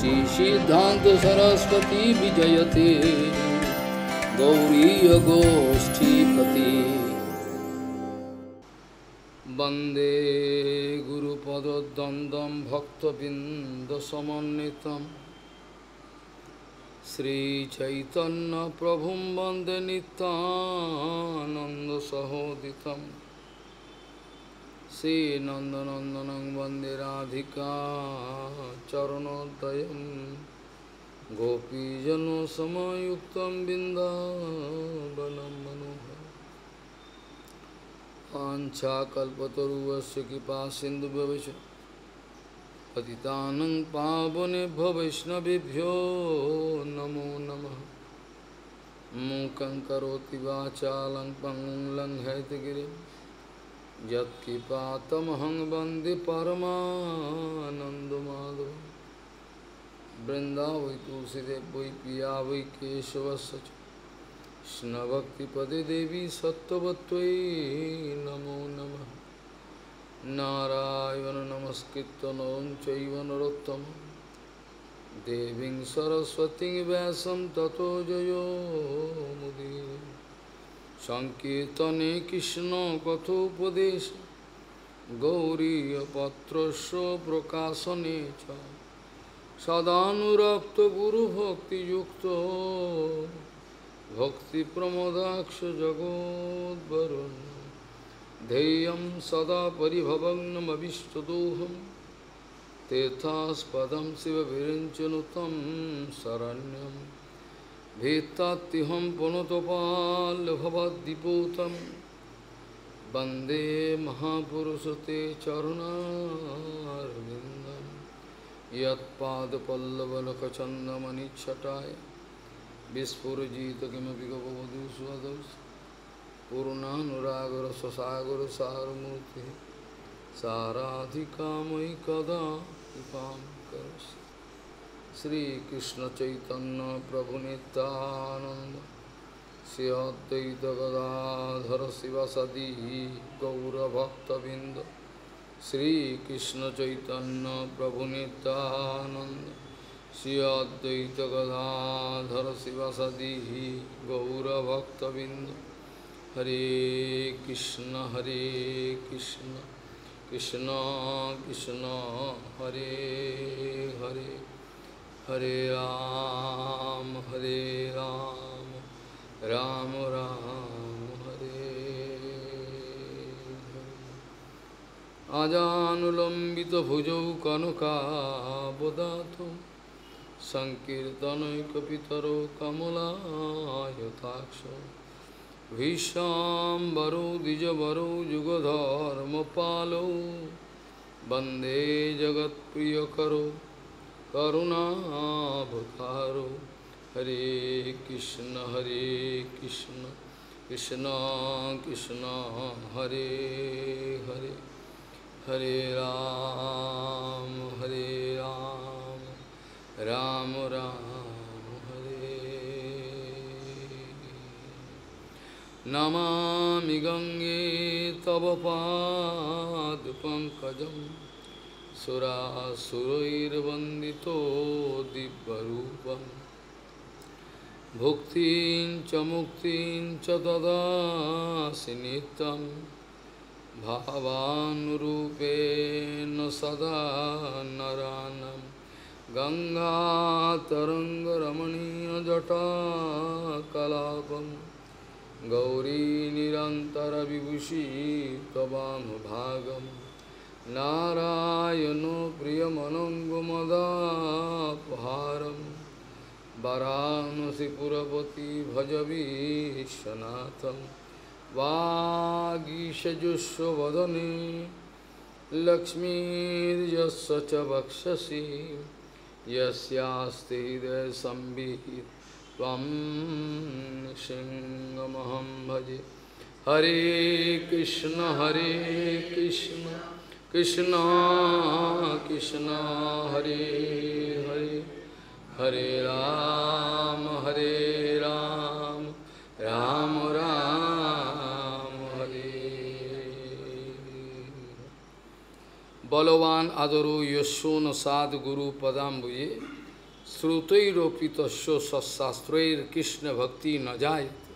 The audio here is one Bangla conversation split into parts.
Shri Siddhanta Saraswati Vijayate Gauriya Goshtipati Bande Guru Pada Dandam Bhakta Binda Samanitam Sri Chaitanya Prabhum Bande Nityananda Sahoditam Sri Nandanandanang Bande Radhika Charanodayam Gopijano Samayuktam Bindavanam Manohar Ancha Kalpataruvasya Kipa Sindhu Bhavasya Patitanang Pavanebhyo Vaishnavibhyo Namo Namaha Mukhaṁ Karoti Vācālaṁ Pangum Langhayatagirim Yat Kipatamahang Bande Paramanandamadhavam Vrindavai Tulsidev Vai Piya Vai Keshavasya Krishna Bhakti Pade Devi Sattvatvai Namo Namaha Narayana Namaskritta Naram Chaiva Narottama Deving Saraswati Vyasam Tato Jayo Mudire Sankirtane Krishna Kathopadesha Gauriya Patrasya Prakasane Cha Sadhanurakta Guru Bhakti Yukta Bhakti Pramodaksha Jagod Varun Deyam Sada Paribhavagnam Avishtadoham Tethas Padam Siva Virinchanutam Saranyam Bhetatiham Punotopal Bhavadiputam Bande Mahapurusate Charunarvindam Yat Pada Pallavalaka Chandamani Chataya Vispurajita Kimapi Gavavadu Swadavs Purnanuragara Sasagara Saramurti Saradhikamai Kada Ipam Karas Sri Krishna Chaitanya Prabhu Nityananda Sri Advaita Gadadhara Sivasadi Gaura Bhakta Binda Sri Krishna Chaitanya Prabhu Nityananda Sri Advaita Gadadhara Sivasadi Gaura Bhakta Binda Hare Krishna Krishna Krishna Hare Hare Hare Ram Ram Ram Hare Ajanulambita bhujau kanaka bodhato Sankirtanai kapitaro kamala yataksha Vishambaro dijabaro jugadharma palo Bande jagat priyakaro Karuna Bhataro Hare Krishna Krishna Krishna Hare Hare Hare Ram Ram Ram Hare Namami Gange Tava Pad Pankajam Sura Surair Vandito Dibbarupam Bhuktin Cha Muktin Cha Tada Sinitam Bhavanurupena Sada Naranam Ganga Taranga Ramaniya Jata Kalapam Gauri Nirantara Vibhushi Tavam Bhagam Narayano Priyamanangumadapaharam Varanasi Purapati Bhajavishanatham Vāgīṣajusva vadane Lakshmi Yasya ca Bhakshasi Yasyaste hridaya sambhit Tvam Nishingamaham bhaje Hare Krishna Krishna Krishna Hare Hare Hare Ram Ram Ram Hare Balavan Adaru Yashona Sadguru Padambuye শ্রুতৈরপি তস্য সৎশাস্ত্রৈর Krishna ভক্তি ন জায়তে।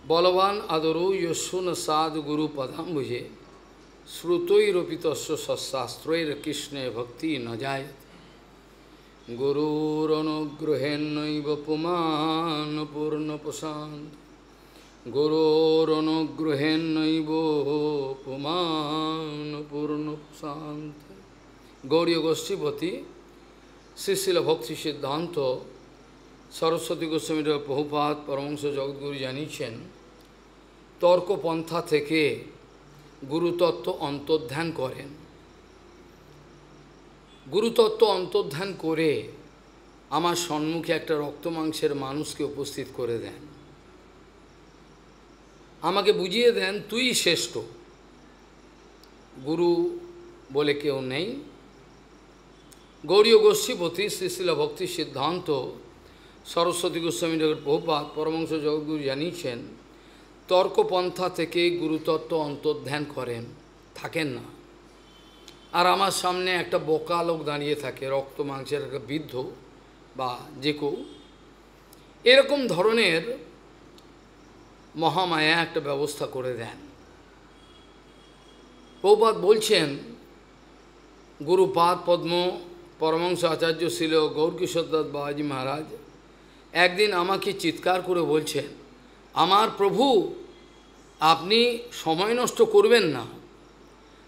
বলবান আদরো যশুন সাদ গুরু পদাম্বুজে শ্রুতৈরপি তস্য সৎশাস্ত্রৈর কৃষ্ণ ভক্তি ন জায়তে। গুরুরনুগ্রহেণৈব পুমান পূর্ণ প্রশান্ত। গুরুরনুগ্রহেণৈব পুমান পূর্ণ প্রশান্ত। গৌড়ীয় গোষ্ঠীপতি শ্রীশিল ভক্তি সিদ্ধান্ত সরস্বতী গোস্বামী প্রভুপাদ পরমহংস জগদ্গুরু জানিয়েছেন, তর্কপন্থা থেকে গুরুতত্ত্ব অন্তর্ধান করেন। গুরুতত্ত্ব অন্তর্ধান করে আমার সম্মুখে একটা রক্তমাংসের মানুষকে উপস্থিত করে দেন, আমাকে বুঝিয়ে দেন তুই শ্রেষ্ঠ, গুরু বলে কেউ নেই। গৌড়ীয় গোষ্ঠীপতি শ্রীশিল ভক্তি সিদ্ধান্ত সরস্বতী গোস্বামী প্রভুপাদ পরমহংস জগদ্গুরু জানিয়েছেন, তর্কপন্থা থেকে গুরুতত্ত্ব অন্তর্ধান করেন, থাকেন না। আর আমার সামনে একটা বোকা লোক দাঁড়িয়ে থাকে, রক্ত মাংসের একটা বৃদ্ধ বা যে কেউ, এরকম ধরনের মহামায়া একটা ব্যবস্থা করে দেন। প্রভুপাদ বলছেন, গুরুপাদ পদ্ম পরমহংস আচার্য ছিল গৌরকিশোর দাস বাবাজি মহারাজ একদিন আমাকে চিৎকার করে বলছেন, আমার প্রভু আপনি সময় নষ্ট করবেন না,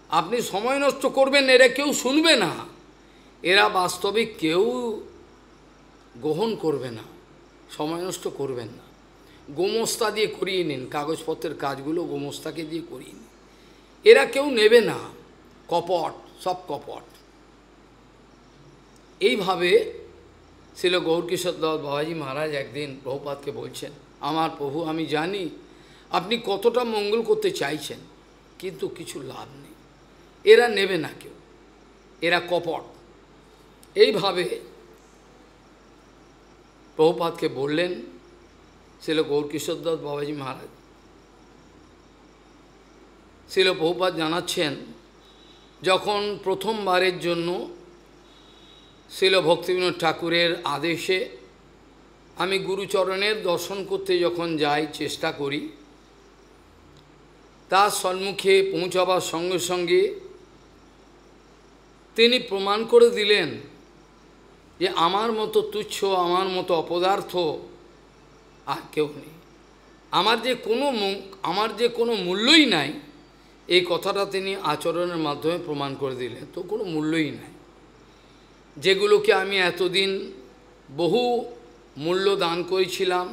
আপনি সময় নষ্ট করবেন, এরা কেউ শুনবে না, এরা বাস্তবিক কেউ গ্রহণ করবে না, সময় নষ্ট করবেন না, গোমস্তা দিয়ে করিয়ে নিন, কাগজপত্রের কাজগুলো গোমস্তাকে দিয়ে করিয়ে নিন, এরা কেউ নেবে না, কপট, সব কপট। এইভাবে ছিল গৌরকিশোর দাস বাবাজি মহারাজ একদিন প্রভুপাদকে বলছেন, আমার প্রভু আমি জানি আপনি কতটা মঙ্গল করতে চাইছেন, কিন্তু কিছু লাভ নেই, এরা নেবে না কেউ, এরা কপট। এইভাবে প্রভুপাদকে বললেন ছিল গৌরকিশোর দাস বাবাজি মহারাজ। ছিল প্রভুপাদ জানাচ্ছেন, যখন প্রথমবারের জন্য শিল ভক্তিবিনোদ ঠাকুরের আদেশে আমি গুরুচরণের দর্শন করতে যখন যাই, চেষ্টা করি, তার সম্মুখে পৌঁছাবার সঙ্গে সঙ্গে তিনি প্রমাণ করে দিলেন যে আমার মতো তুচ্ছ, আমার মতো অপদার্থ আর কেউ নেই, আমার যে কোনো মূল্যই নাই, এই কথাটা তিনি আচরণের মাধ্যমে প্রমাণ করে দিলেন। তো কোনো মূল্যই নাই, যেগুলোকে আমি এতদিন বহু মূল্য দান করেছিলাম,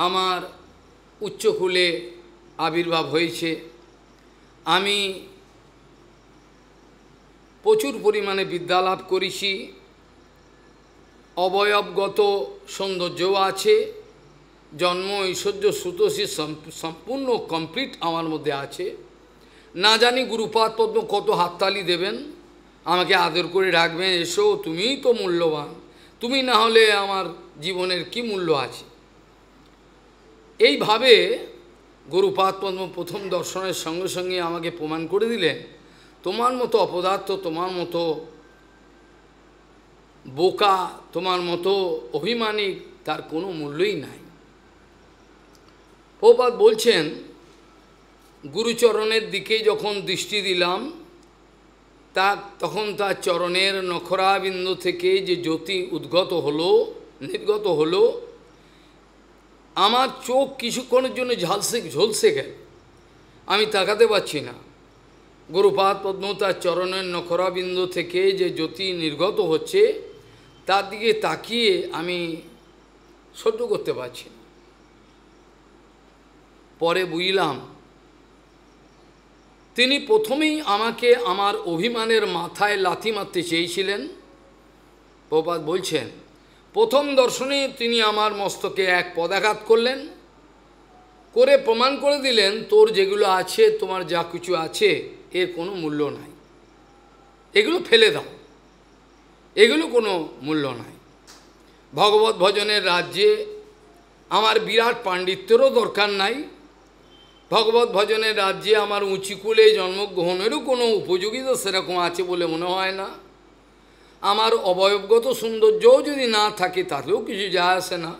আমার উচ্চকুলে আবির্ভাব হয়েছে, আমি প্রচুর পরিমাণে বিদ্যা লাভ করেছি, অবয়বগত সৌন্দর্যও আছে, জন্ম ঐশ্বর্য সুতোষী সম্পূর্ণ কমপ্লিট আমার মধ্যে আছে। না জানি গুরুপাদ পদ্ম কত হাততালি দেবেন, আমাকে আদর করে রাখবেন, এসো তুমিই তো মূল্যবান, তুমি না হলে আমার জীবনের কি মূল্য আছে। এইভাবে গুরুপাদ পদ্ম প্রথম দর্শনের সঙ্গে সঙ্গে আমাকে প্রমাণ করে দিলেন, তোমার মতো অপদার্থ, তোমার মতো বোকা, তোমার মতো অভিমানী, তার কোনো মূল্যই নাই। প্রভুপাদ বলছেন, গুরুচরণের দিকে যখন দৃষ্টি দিলাম, তখন তার চরণের নখরাবিন্দু থেকে যে জ্যোতি নির্গত হলো, আমার চোখ কিছুক্ষণের জন্য ঝলসে গেল, আমি তাকাতে পারছি না। গুরুপাদ পদ্ম তার চরণের নখরাবিন্দু থেকে যে জ্যোতি নির্গত হচ্ছে, তার দিকে তাকিয়ে আমি সহ্য করতে পারছি না। পরে বুঝলাম তিনি প্রথমেই আমাকে আমার অভিমানের মাথায় লাথি মারতে চেয়েছিলেন। প্রভুপাদ বলছেন, প্রথম দর্শনে তিনি আমার মস্তকে এক পদাঘাত করলেন, করে প্রমাণ করে দিলেন, তোর যেগুলো আছে, তোমার যা কিছু আছে, এর কোনো মূল্য নাই, এগুলো ফেলে দাও, এগুলো কোনো মূল্য নাই। ভগবত ভজনের রাজ্যে আমার বিরাট পাণ্ডিত্যেরও দরকার নাই, ভগবত ভজনের রাজ্যে আমার উঁচিকুলে জন্মগ্রহণেরও কোনো উপযোগিতা সেরকম আছে বলে মনে হয় না। আমার অবয়বগত সৌন্দর্যও যদি না থাকে তাতেও কিছু যায় আসে না।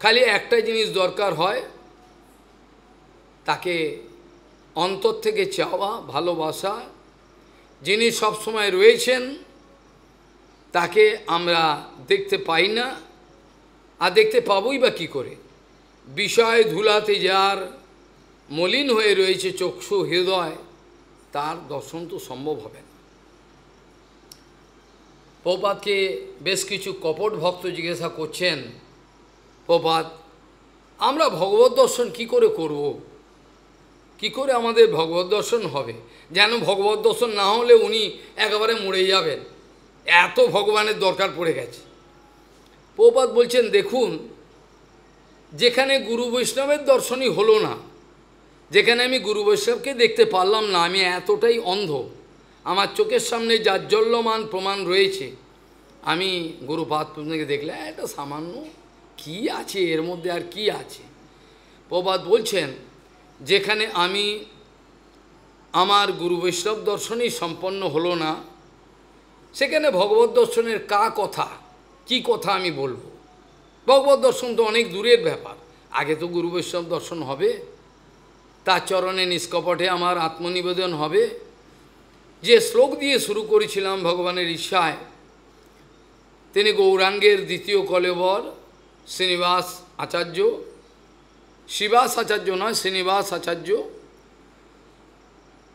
খালি একটা জিনিস দরকার হয়, তাকে অন্তর থেকে চাওয়া, ভালোবাসা। যিনি সবসময় রয়েছেন তাকে আমরা দেখতে পাই না, আর দেখতে পাবই বা কী করে? বিষয় ধুলাতে যার মলিন হয়ে রয়েছে চক্ষু হৃদয়, তার দর্শন তো সম্ভব হবে না। প্রপাতকে বেশ কিছু কপট ভক্ত জিজ্ঞাসা করছেন, প্রপাত, আমরা ভগবত দর্শন কী করে করব? কী করে আমাদের ভগবত দর্শন হবে? যেন ভগবত দর্শন না হলে উনি একেবারে মরে যাবেন, এত ভগবানের দরকার পড়ে গেছে। প্রপাত বলছেন, দেখুন, যেখানে গুরু বৈষ্ণবের দর্শনই হলো না, যেখানে আমি গুরু বৈষ্ণবকে দেখতে পারলাম না, আমি এতটাই অন্ধ, আমার চোখের সামনে জাজ্জল্যমান প্রমাণ রয়েছে, আমি গুরুপাদ পূর্ণকে দেখলে এটা সামান্য কি আছে এর মধ্যে, আর কি আছে? প্রপাত বলছেন, যেখানে আমি আমার গুরু বৈষ্ণব দর্শনই সম্পন্ন হলো না, সেখানে ভগবত দর্শনের কথা, কি কথা আমি বলবো? ভগবত দর্শন তো অনেক দূরের ব্যাপার, আগে তো গুরু বৈষ্ণব দর্শন হবে, তার চরণে নিষ্কপটে আমার আত্মনিবেদন হবে। যে শ্লোক দিয়ে শুরু করেছিলাম ভগবানের ইচ্ছায়, তিনি গৌরাঙ্গের দ্বিতীয় কলেবর শ্রীনিবাস আচার্য, শ্রীবাস আচার্য নয়, শ্রীনিবাস আচার্য,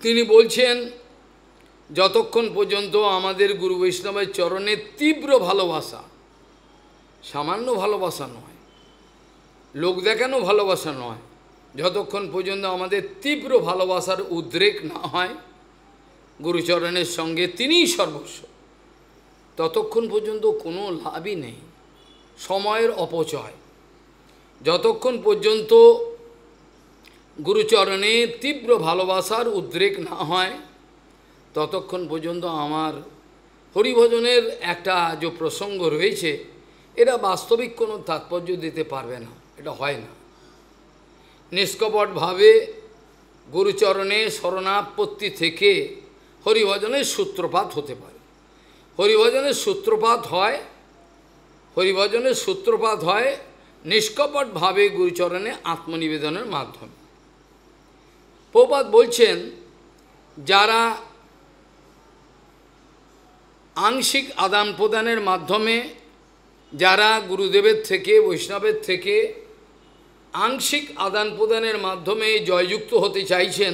তিনি বলছেন, যতক্ষণ পর্যন্ত আমাদের গুরু বৈষ্ণবের চরণে তীব্র ভালোবাসা, সামান্য ভালোবাসা নয়, লোক দেখানো ভালোবাসা নয়, যতক্ষণ পর্যন্ত আমাদের তীব্র ভালোবাসার উদ্রেক না হয় গুরুচরণের সঙ্গে, তিনিই সর্বস্ব, ততক্ষণ পর্যন্ত কোনো লাভই নেই, সময়ের অপচয়। যতক্ষণ পর্যন্ত গুরুচরণে তীব্র ভালোবাসার উদ্রেক না হয় ততক্ষণ পর্যন্ত আমার হরিভজনের একটা যে প্রসঙ্গ রয়েছে, এটা বাস্তবিক কোনো তাৎপর্য দিতে পারবে না, এটা হয় না। নিষ্কপটভাবে গুরুচরণে শরণাপত্তি থেকে হরিভজনের সূত্রপাত হতে পারে। হরিভজনের সূত্রপাত হয় নিষ্কপটভাবে গুরুচরণে আত্মনিবেদনের মাধ্যমে। প্রপাত বলছেন, যারা আংশিক আদান প্রদানের মাধ্যমে, যারা গুরুদেবের থেকে, বৈষ্ণবের থেকে আংশিক আদান প্রদানের মাধ্যমে জয়যুক্ত হতে চাইছেন,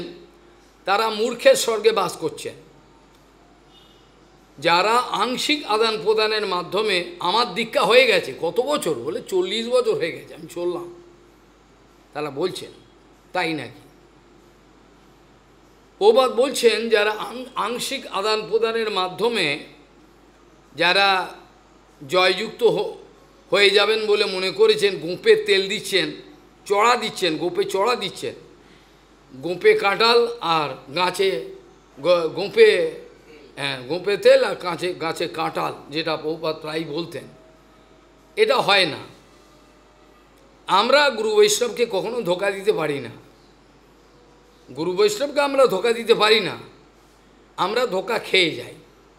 তারা মূর্খের স্বর্গে বাস করছেন। যারা আংশিক আদান প্রদানের মাধ্যমে, আমার দীক্ষা হয়ে গেছে কত বছর, বলে 40 বছর হয়ে গেছে আমি চললাম, তারা বলছেন তাই নাকি? প্রপাত বলছেন, যারা আংশিক আদান প্রদানের মাধ্যমে যারা জয়যুক্ত হয়ে যাবেন বলে মনে করেছেন, গোঁপে তেল দিচ্ছেন, চড়া দিচ্ছেন, গোঁপে চড়া দিচ্ছেন, গোঁপে কাঁঠাল আর গাছে গোঁপে তেল আর গাছে কাঁঠাল, যেটা প্রপাত প্রায় বলতেন, এটা হয় না। আমরা গুরু বৈষ্ণবকে কখনো ধোঁকা দিতে পারি না, গুরু বৈষ্ণবকে আমরা ধোঁকা দিতে পারি না, আমরা ধোঁকা খেয়ে যাই,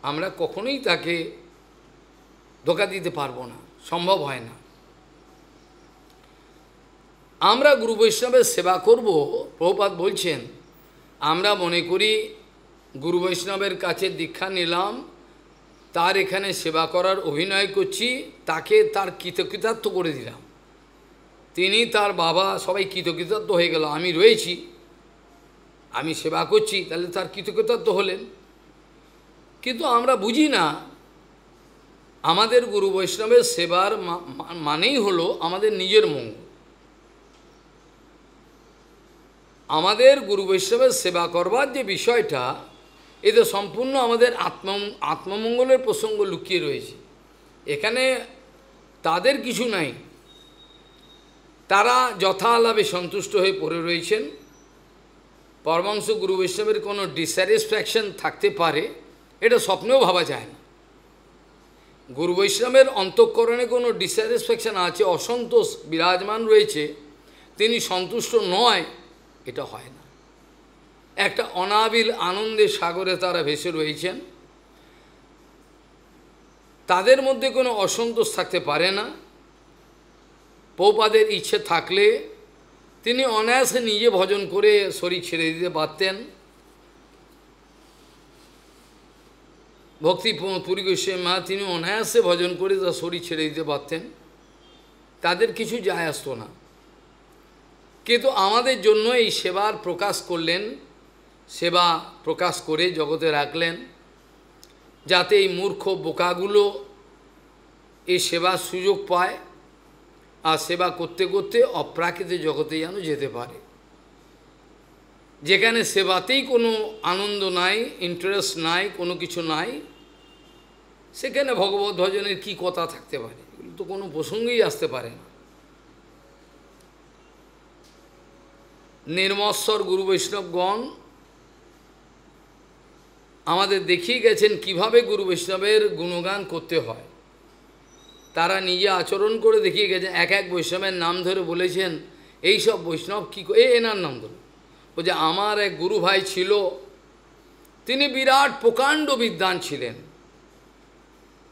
আমরা কখনোই তাকে ধোঁকা দিতে পারবো না, সম্ভব হয় না। আমরা গুরু বৈষ্ণবের সেবা করব, প্রভুপাদ বলছেন, আমরা মনে করি গুরু বৈষ্ণবের কাছে দীক্ষা নিলাম, তার এখানে সেবা করার অভিনয় করছি, তাকে তার কৃতকৃতার্থ করে দিলাম, তিনি তার বাবা সবাই কৃতকৃতার্থ হয়ে গেল, আমি রয়েছি, আমি সেবা করছি, তাহলে তার কৃতকৃতার্থ হলেন। কিন্তু আমরা বুঝি না, আমাদের গুরু বৈষ্ণবের সেবার মানেই হলো আমাদের নিজের মঙ্গল। আমাদের গুরু বৈষ্ণবের সেবা করবার যে বিষয়টা, এতে সম্পূর্ণ আমাদের আত্মমঙ্গলের প্রসঙ্গ লুকিয়ে রয়েছে। এখানে তাদের কিছু নাই, তারা যথালাভে সন্তুষ্ট হয়ে পড়ে রয়েছেন। পরমাংশ গুরু বৈষ্ণবের কোনো ডিস্যাটিসফ্যাকশন থাকতে পারে, এটা স্বপ্নেও ভাবা যায় না। গুরু বৈষ্ণবের অন্তঃকরণে কোনো ডিস্যাটিসফ্যাকশন আছে, অসন্তোষ বিরাজমান রয়েছে, তিনি সন্তুষ্ট নয়, এটা হয় না। একটা অনাবিল আনন্দের সাগরে তারা ভেসে রয়েছেন। তাদের মধ্যে কোনো অসন্তোষ থাকতে পারে না। প্রভুপাদের ইচ্ছে থাকলে তিনি অনায়াসে নিজে ভজন করে শরীর ছেড়ে দিতে পারতেন। ভক্তি পুরী গোস্বামী মা তিনি অনায়াসে ভজন করে তার শরীর ছেড়ে দিতে পারতেন, তাদের কিছু যায় আসতো না। কিন্তু আমাদের জন্য এই সেবার প্রকাশ করলেন, সেবা প্রকাশ করে জগতে রাখলেন, যাতে এই মূর্খ বোকাগুলো এই সেবার সুযোগ পায় আর সেবা করতে করতে অপ্রাকৃত জগতে যেন যেতে পারে, যেখানে সেবাতেই কোনো আনন্দ নাই, ইন্টারেস্ট নাই, কোনো কিছু নাই, সেখানে ভগবত ভজনের কী কথা থাকতে পারে? এগুলো তো কোনো প্রসঙ্গেই আসতে পারে না। নির্মৎসর গুরু বৈষ্ণবগণ আমাদের দেখিয়ে গেছেন কিভাবে গুরু বৈষ্ণবের গুণগান করতে হয়। তারা নিজে আচরণ করে দেখিয়ে গেছেন। এক এক বৈষ্ণবের নাম ধরে বলেছেন, এই সব বৈষ্ণব কী এনার নাম ধরে, ও যে আমার এক গুরু ভাই ছিল, তিনি বিরাট প্রকাণ্ড বিদ্বান ছিলেন।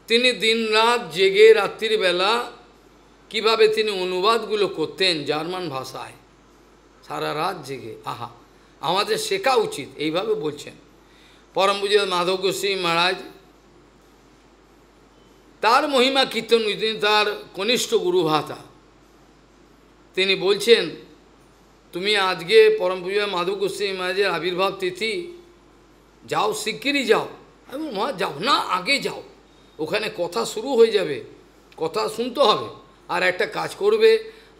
তিনি দিনরাত জেগে রাত্রিবেলা কিভাবে তিনি অনুবাদগুলো করতেন জার্মান ভাষায়, সারা রাত জেগে। আহা, আমাদের শেখা উচিত, এইভাবে বলছেন পরম পূজ্য মাধব গোস্বামী মহারাজ। তার মহিমা কীর্তন, তিনি তার কনিষ্ঠ গুরু ভাতা, তিনি বলছেন, তুমি আজকে পরম পূজ্য মাধব গোস্বামী মহারাজের আবির্ভাব তিথি, যাও, শিগগিরই যাও। আমি মা যাও না, আগে যাও, ওখানে কথা শুরু হয়ে যাবে, কথা শুনতে হবে। আর একটা কাজ করবে,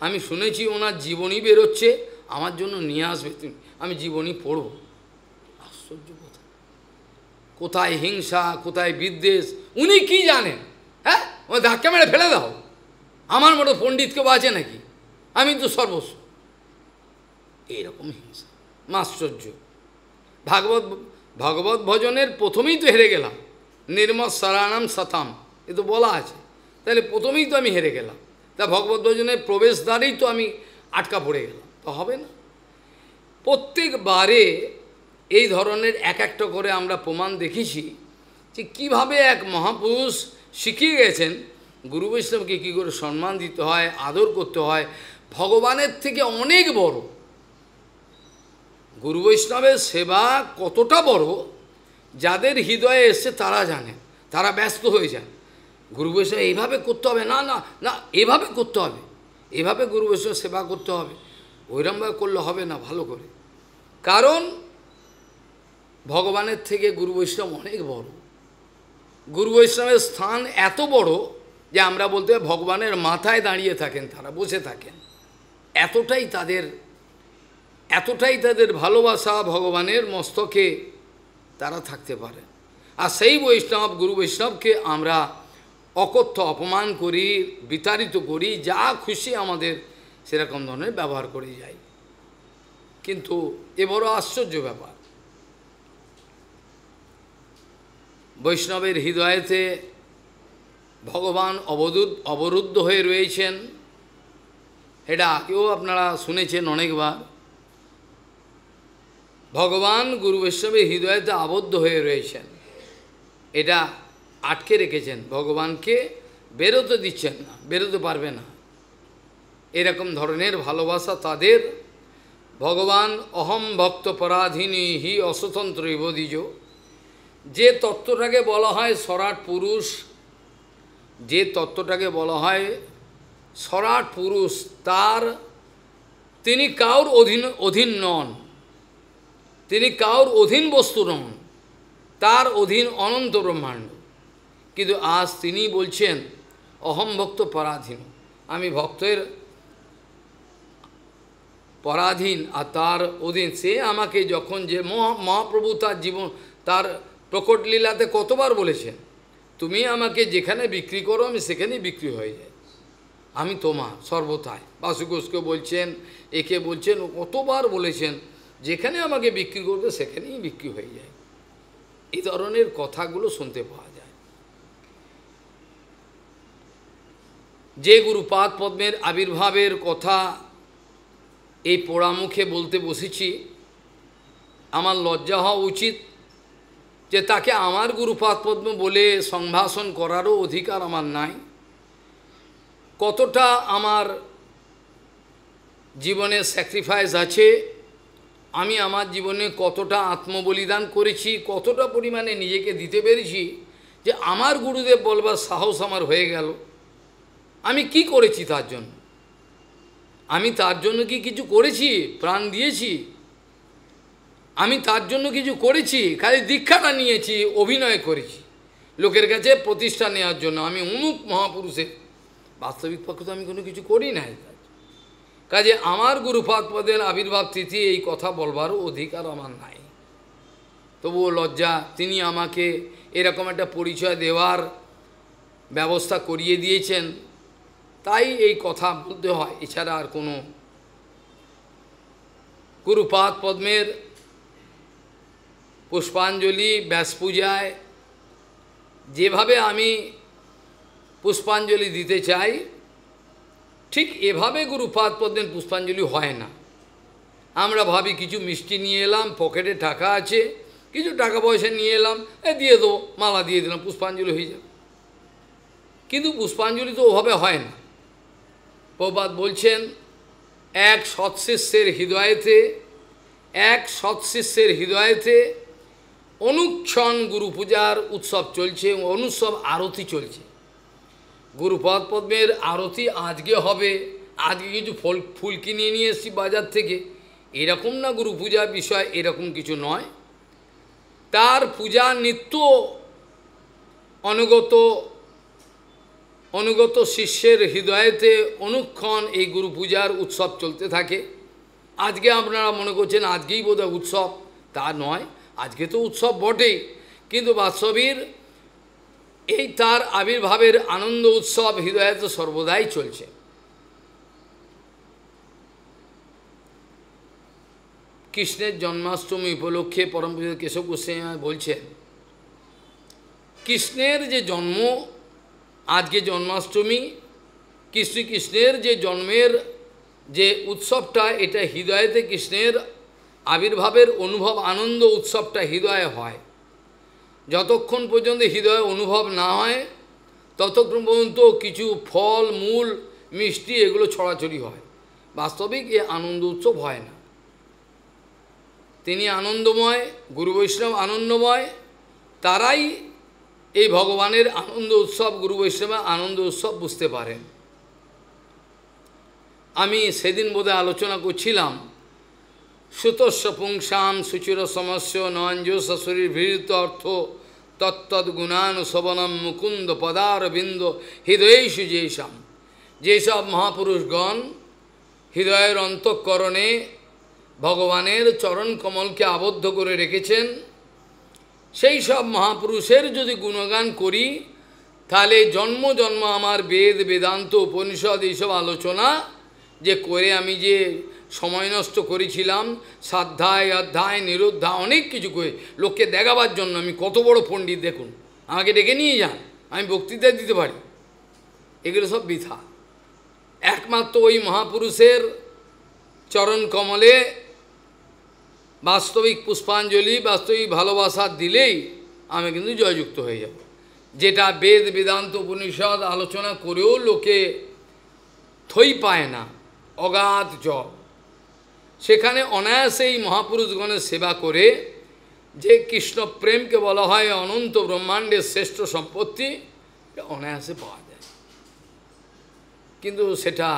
আমি শুনেছি ওনার জীবনী বেরোচ্ছে, আমার জন্য নিয়ে আসবে তুমি, আমি জীবনী পড়ব। আশ্চর্য কথা, কোথায় হিংসা, কোথায় বিদ্বেষ, উনি কি জানেন? হ্যাঁ, ওই ধাক্কা মেরে ফেলে দাও, আমার মতো পণ্ডিত কেউ আছে নাকি? আমি তো সর্বস্ব। এইরকম হিংসা, আশ্চর্য। ভাগবত ভজনের প্রথমেই তো হেরে গেলাম, নির্মৎ সারানাম সতাম, এ তো বলা আছে, তাহলে প্রথমেই তো আমি হেরে গেলাম। তা ভগবত ভজনের প্রবেশদ্বারেই তো আমি আটকা পড়ে গেলাম, তো হবে না। প্রত্যেকবারে এই ধরনের এক একটা করে আমরা প্রমাণ দেখেছি যে কীভাবে এক মহাপুরুষ শিখিয়ে গেছেন গুরু বৈষ্ণবকে কী করে সম্মান দিতে হয়, আদর করতে হয়। ভগবানের থেকে অনেক বড় গুরু বৈষ্ণবের সেবা কতটা বড়, যাদের হৃদয়ে এসছে তারা জানে, তারা ব্যস্ত হয়ে যান। গুরু বৈষ্ণব এইভাবে করতে হবে, না না না, এভাবে করতে হবে, এভাবে গুরু বৈষ্ণব সেবা করতে হবে, ওইরকমভাবে করলে হবে না ভালো করে। কারণ ভগবানের থেকে গুরু বৈষ্ণব অনেক বড়। গুরু বৈষ্ণবের স্থান এত বড় যে আমরা বলতে ভগবানের মাথায় দাঁড়িয়ে থাকেন, তারা বসে থাকেন, এতটাই তাদের ভালোবাসা ভগবানের মস্তকে তারা থাকতে পারে। আর সেই বৈষ্ণব, গুরু বৈষ্ণবকে আমরা অকথ্য অপমান করি, বিতাড়িত করি, যা খুশি আমাদের সেরকম ধরনের ব্যবহার করে যাই। কিন্তু এ বড় আশ্চর্য ব্যাপার, বৈষ্ণবের হৃদয়েতে ভগবান অবরুদ্ধ হয়ে রয়েছেন। এটা আগেও আপনারা শুনেছেন অনেকবার, ভগবান গুরু বৈষ্ণবের হৃদয়েতে আবদ্ধ হয়ে রয়েছেন, এটা আটকে রেখেছেন, ভগবানকে বেরোতে দিচ্ছেন না, বেরোতে পারবে না। এরকম ধরনের ভালোবাসা তাদের। ভগবান অহম ভক্ত পরাধীনী হি অস্বতন্ত্র ইবদিজ, যে তত্ত্বটাকে বলা হয় সরাট পুরুষ, যে তত্ত্বটাকে বলা হয় সরাট পুরুষ, তার তিনি কাউর অধীন নন, তিনি কাউর অধীন বস্তু নন, তার অধীন অনন্ত ব্রহ্মাণ্ড। কিন্তু আজ তিনি বলছেন অহম ভক্ত পরাধীন, আমি ভক্তের পরাধীন আর তার অধীন। সে আমাকে যখন যে মহাপ্রভু তার জীবন, তার প্রকট লীলাতে কতবার বলেছেন, তুমি আমাকে যেখানে বিক্রি করো আমি সেখানেই বিক্রি হয়ে যাই, আমি তোমার সর্বথায়। বাসু ঘোষকে বলছেন, একে বলছেন, কতবার বলেছেন, যেখানে আমাকে বিক্রি করবে সেখানেই বিক্রি হয়ে যায়। এই ধরনের কথাগুলো শুনতে পাওয়া যায়। যে গুরুপাদ পদ্মের আবির্ভাবের কথা এই পোড়ামুখে বলতে বসেছি, আমার লজ্জা হওয়া উচিত, যে তাকে আমার গুরুপাদ পদ্ম বলে সম্ভাষণ করারও অধিকার আমার নাই। কতটা আমার জীবনে স্যাক্রিফাইস আছে, আমি আমার জীবনে কতটা আত্মবলিদান করেছি, কতটা পরিমাণে নিজেকে দিতে পেরেছি যে আমার গুরুদেব বলবার সাহস আমার হয়ে গেল। আমি কি করেছি তার জন্য? আমি তার জন্য কি কিছু করেছি? প্রাণ দিয়েছি? আমি তার জন্য কিছু করেছি? খালি দীক্ষাটা নিয়েছি, অভিনয় করেছি লোকের কাছে প্রতিষ্ঠা নেওয়ার জন্য আমি অমুক মহাপুরুষের। বাস্তবিক পক্ষে তো আমি কোনো কিছু করি নাই। কাজে আমার গুরুপাদ পদের আবির্ভাব তিথি এই কথা বলবারও অধিকার আমার নাই। তবুও লজ্জা, তিনি আমাকে এরকম একটা পরিচয় দেওয়ার ব্যবস্থা করিয়ে দিয়েছেন, তাই এই কথা বলতে হয়, এছাড়া আর কোনো। গুরুপাদ পদ্মের পুষ্পাঞ্জলি ব্যাস পূজায় যেভাবে আমি পুষ্পাঞ্জলি দিতে চাই, ঠিক এভাবে গুরুপাদ পদ্মের পুষ্পাঞ্জলি হয় না। আমরা ভাবি কিছু মিষ্টি নিয়ে এলাম, পকেটে টাকা আছে, কিছু টাকা পয়সা নিয়ে এলাম, দিয়ে দেবো, মালা দিয়ে দিলাম, পুষ্পাঞ্জলি হয়ে যাবে। কিন্তু পুষ্পাঞ্জলি তো ওভাবে হয় না। প্রভুপাদ বলছেন, এক সৎশিষ্যের হৃদয়েতে অনুক্ষণ গুরু পূজার উৎসব চলছে, অনুৎসব আরতি চলছে। গুরুপাদ পদ্মের আরতি আজকে হবে, আজকে কিছু ফুল কিনে নিয়ে এসেছি বাজার থেকে, এরকম না। গুরু পূজার বিষয় এরকম কিছু নয়। তার পূজা নিত্য অনুগত শিষ্যের হৃদয়েতে অনুক্ষণ এই গুরু পূজার উৎসব চলতে থাকে। আজকে আপনারা মনে করছেন আজকেই বোধহয় উৎসব, তা নয়। আজকে তো উৎসব বটেই, কিন্তু বাস্তবিক এই তার আবির্ভাবের আনন্দ উৎসব হৃদয়তে সর্বদাই চলছে। কৃষ্ণের জন্মাষ্টমী উপলক্ষে পরম পূজ্য কেশব গোস্বামী বলছেন, কৃষ্ণের যে জন্ম, আজকে জন্মাষ্টমী, কৃষ্ণের যে জন্মের যে উৎসবটা, এটা হৃদয়েতে কৃষ্ণের আবির্ভাবের অনুভব আনন্দ উৎসবটা হৃদয়ে হয়। যতক্ষণ পর্যন্ত হৃদয়ে অনুভব না হয় ততক্ষণ পর্যন্ত কিছু ফল মূল মিষ্টি এগুলো ছড়াছড়ি হয়। বাস্তবিক এ আনন্দ উৎসব হয় না। তিনি আনন্দময়, গুরু বৈষ্ণব আনন্দময়, তারাই এই ভগবানের আনন্দ উৎসব, গুরু বৈষ্ণবের আনন্দ উৎসব বুঝতে পারেন। আমি সেদিন বোধহয় আলোচনা করছিলাম, সুতস্য পুংসাম সুচির সমস্য নঞ্জ শরীর ভীত অর্থ তত্তদ গুণানুশবনম মুকুন্দ পদারবিন্দ হৃদয়েষু যেসব, যেসব মহাপুরুষগণ হৃদয়ের অন্তঃকরণে ভগবানের চরণ কমলকে আবদ্ধ করে রেখেছেন, সেই সব মহাপুরুষের যদি গুণগান করি, তাহলে জন্ম জন্ম আমার বেদ বেদান্ত উপনিষদ এইসব আলোচনা যে করে আমি যে সময় নষ্ট করেছিলাম, সাধ্যায় অধ্যায় নিরুদ্ধা অনেক কিছু করে লোককে দেখাবার জন্য, আমি কত বড় পণ্ডিত দেখুন, আমাকে ডেকে নিয়ে যান, আমি বক্তৃতা দিতে পারি, এগুলো সব বৃথা। একমাত্র ওই মহাপুরুষের চরণ কমলে বাস্তবিক পুষ্পাঞ্জলি, বাস্তবিক ভালোবাসা দিলেই আমি কিন্তু জয়যুক্ত হয়ে যাব। যেটা বেদ বেদান্ত উপনিষদ আলোচনা করেও লোকে থই পায় না, অগাধ জল, সেখানে অনায়াসেই মহাপুরুষগণের সেবা করে যে কৃষ্ণ প্রেমকে বলা হয় অনন্ত ব্রহ্মাণ্ডের শ্রেষ্ঠ সম্পত্তি, অনায়াসে পাওয়া যায়। কিন্তু সেটা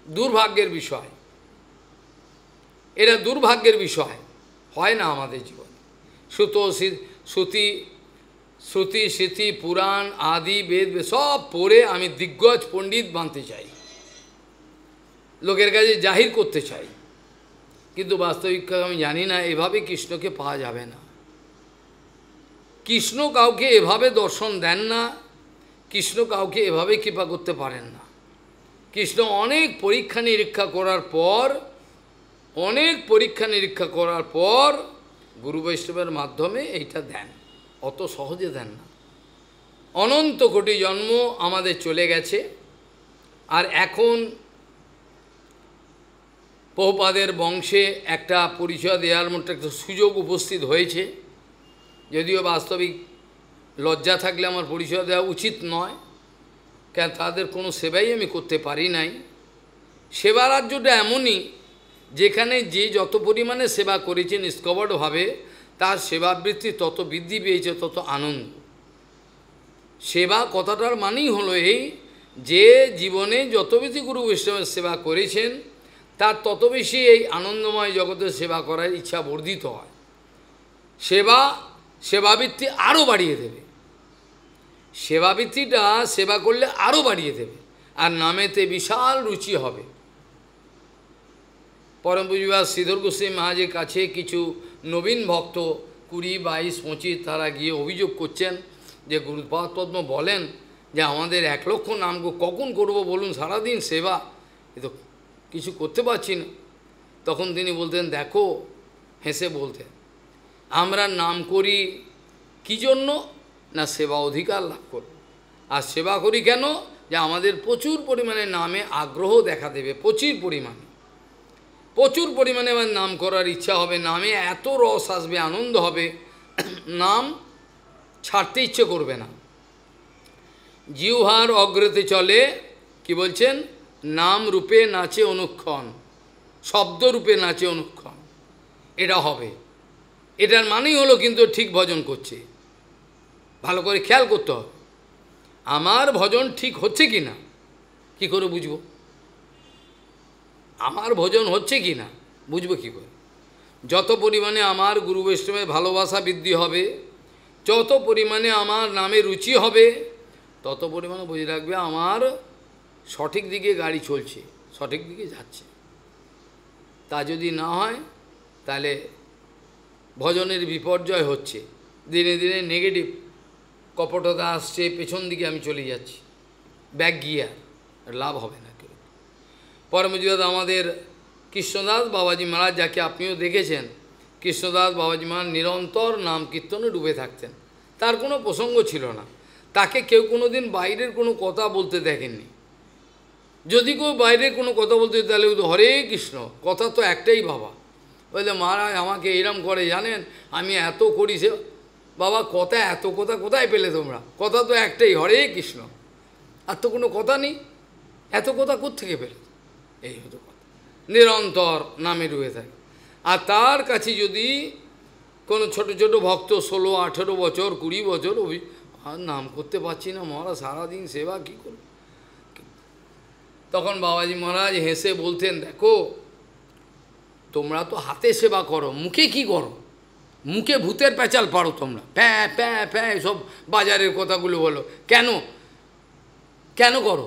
দুর্ভাগ্যের বিষয়, এটা দুর্ভাগ্যের বিষয়, হয় না আমাদের জীবনে। শ্রুতি স্মৃতি পুরাণ আদি বেদ সব পড়ে আমি দিগ্গজ পণ্ডিত বানতে চাই, লোকের কাছে জাহির করতে চাই, কিন্তু বাস্তবিক আমি জানি না এভাবে কৃষ্ণকে পাওয়া যাবে না। কৃষ্ণ কাউকে এভাবে দর্শন দেন না, কৃষ্ণ কাউকে এভাবে কৃপা করতে পারেন না। কৃষ্ণ অনেক পরীক্ষা নিরীক্ষা করার পর গুরু বৈষ্ণবের মাধ্যমে এইটা দেন, অত সহজে দেন না। অনন্ত কোটি জন্ম আমাদের চলে গেছে, আর এখন প্রভুপাদের বংশে একটা পরিচয় দেওয়ার মতো একটা সুযোগ উপস্থিত হয়েছে। যদিও বাস্তবিক লজ্জা থাকলে আমার পরিচয় দেওয়া উচিত নয়, কেন তাদের কোনো সেবাই আমি করতে পারি নাই। সেবা রাজ্যটা এমনই যেখানে যে যত পরিমাণে সেবা করেছে নিষ্কপটভাবে তার সেবাবৃত্তি তত বৃদ্ধি পেয়েছে, তত আনন্দ। সেবা কথাটার মানেই হলো এই যে জীবনে যত বেশি গুরু বৈষ্ণবের সেবা করেছেন তার তত বেশি এই আনন্দময় জগতের সেবা করার ইচ্ছা বর্ধিত হয়। সেবাবৃত্তি আরও বাড়িয়ে দেবে, সেবাবৃত্তিটা সেবা করলে আরও বাড়িয়ে দেবে, আর নামেতে বিশাল রুচি হবে। পরম পূজ্যপাদ শ্রীধর গোস্বামী মহারাজের কাছে কিছু নবীন ভক্ত 20, 22, 25 তারা গিয়ে অভিযোগ করছেন যে গুরুপাদ পদ্ম বলেন যে আমাদের 1 লক্ষ নাম কখন করব বলুন, সারাদিন সেবা, এ তো কিছু করতে পারছি না। তখন তিনি বলতেন, দেখো, হেসে বলতেন, আমরা নাম করি কী জন্য না সেবা অধিকার লাভ করব। আর সেবা করি কেন, যে আমাদের প্রচুর পরিমাণে নামে আগ্রহ দেখা দেবে, প্রচুর পরিমাণে আমার নাম করার ইচ্ছা হবে, নামে এত রস আসবে, আনন্দ হবে, নাম ছাড়তে ইচ্ছে করবে না। জিহ্বার অগ্রতে চলে, কি বলছেন, নাম রূপে নাচে অনুক্ষণ, শব্দ রূপে নাচে অনুক্ষণ, এটা হবে। এটার মানেই হলো কিন্তু ঠিক ভজন করছে। ভালো করে খেয়াল করতে হবে, আমার ভজন ঠিক হচ্ছে কি না, কী করে বুঝব? আমার ভজন হচ্ছে কি না বুঝবো কী করে? যত পরিমাণে আমার গুরু বৈষ্ণবের ভালোবাসা বৃদ্ধি হবে, যত পরিমাণে আমার নামে রুচি হবে, তত পরিমাণে বুঝে রাখবে আমার সঠিক দিকে গাড়ি চলছে, সঠিক দিকে যাচ্ছে। তা যদি না হয় তাহলে ভজনের বিপর্যয় হচ্ছে, দিনে দিনে নেগেটিভ কপটতা আসছে, পেছন দিকে আমি চলে যাচ্ছি, ব্যাক গিয়ার, লাভ হবে না কেউ। পরম পূজ্যপাদ আমাদের কৃষ্ণদাস বাবাজি মহারাজ, যাকে আপনিও দেখেছেন, কৃষ্ণদাস বাবাজি মহারাজ নিরন্তর নাম কীর্তনে ডুবে থাকতেন, তার কোনো প্রসঙ্গ ছিল না। তাকে কেউ কোনো দিন বাইরের কোনো কথা বলতে দেখেননি। যদি কেউ বাইরের কোনো কথা বলতে তাহলে হরে কৃষ্ণ, কথা তো একটাই বাবা। বললে মহারাজ আমাকে এরম করে জানেন, আমি এত করি সে, বাবা কথা এত কথা কোথায় পেলে তোমরা? কথা তো একটাই, হরে কৃষ্ণ, আর তো কোনো কথা নেই, এত কথা কোত্থেকে পেলে? এই হতো কথা, নিরন্তর নামে ডুবে থাকে। আর তার কাছে যদি কোনো ছোট ছোট ভক্ত 16, 18 বছর, 20 বছর আর নাম করতে পারছি না মহারাজ, সারাদিন সেবা কী করব? তখন বাবাজি মহারাজ হেসে বলতেন, দেখো তোমরা তো হাতে সেবা করো, মুখে কি করো? মুখে ভূতের প্যাচাল পারো তোমরা, প্যাঁ প্যাঁ প্যাঁ সব বাজারের কথাগুলো বলো, কেন কেন করো?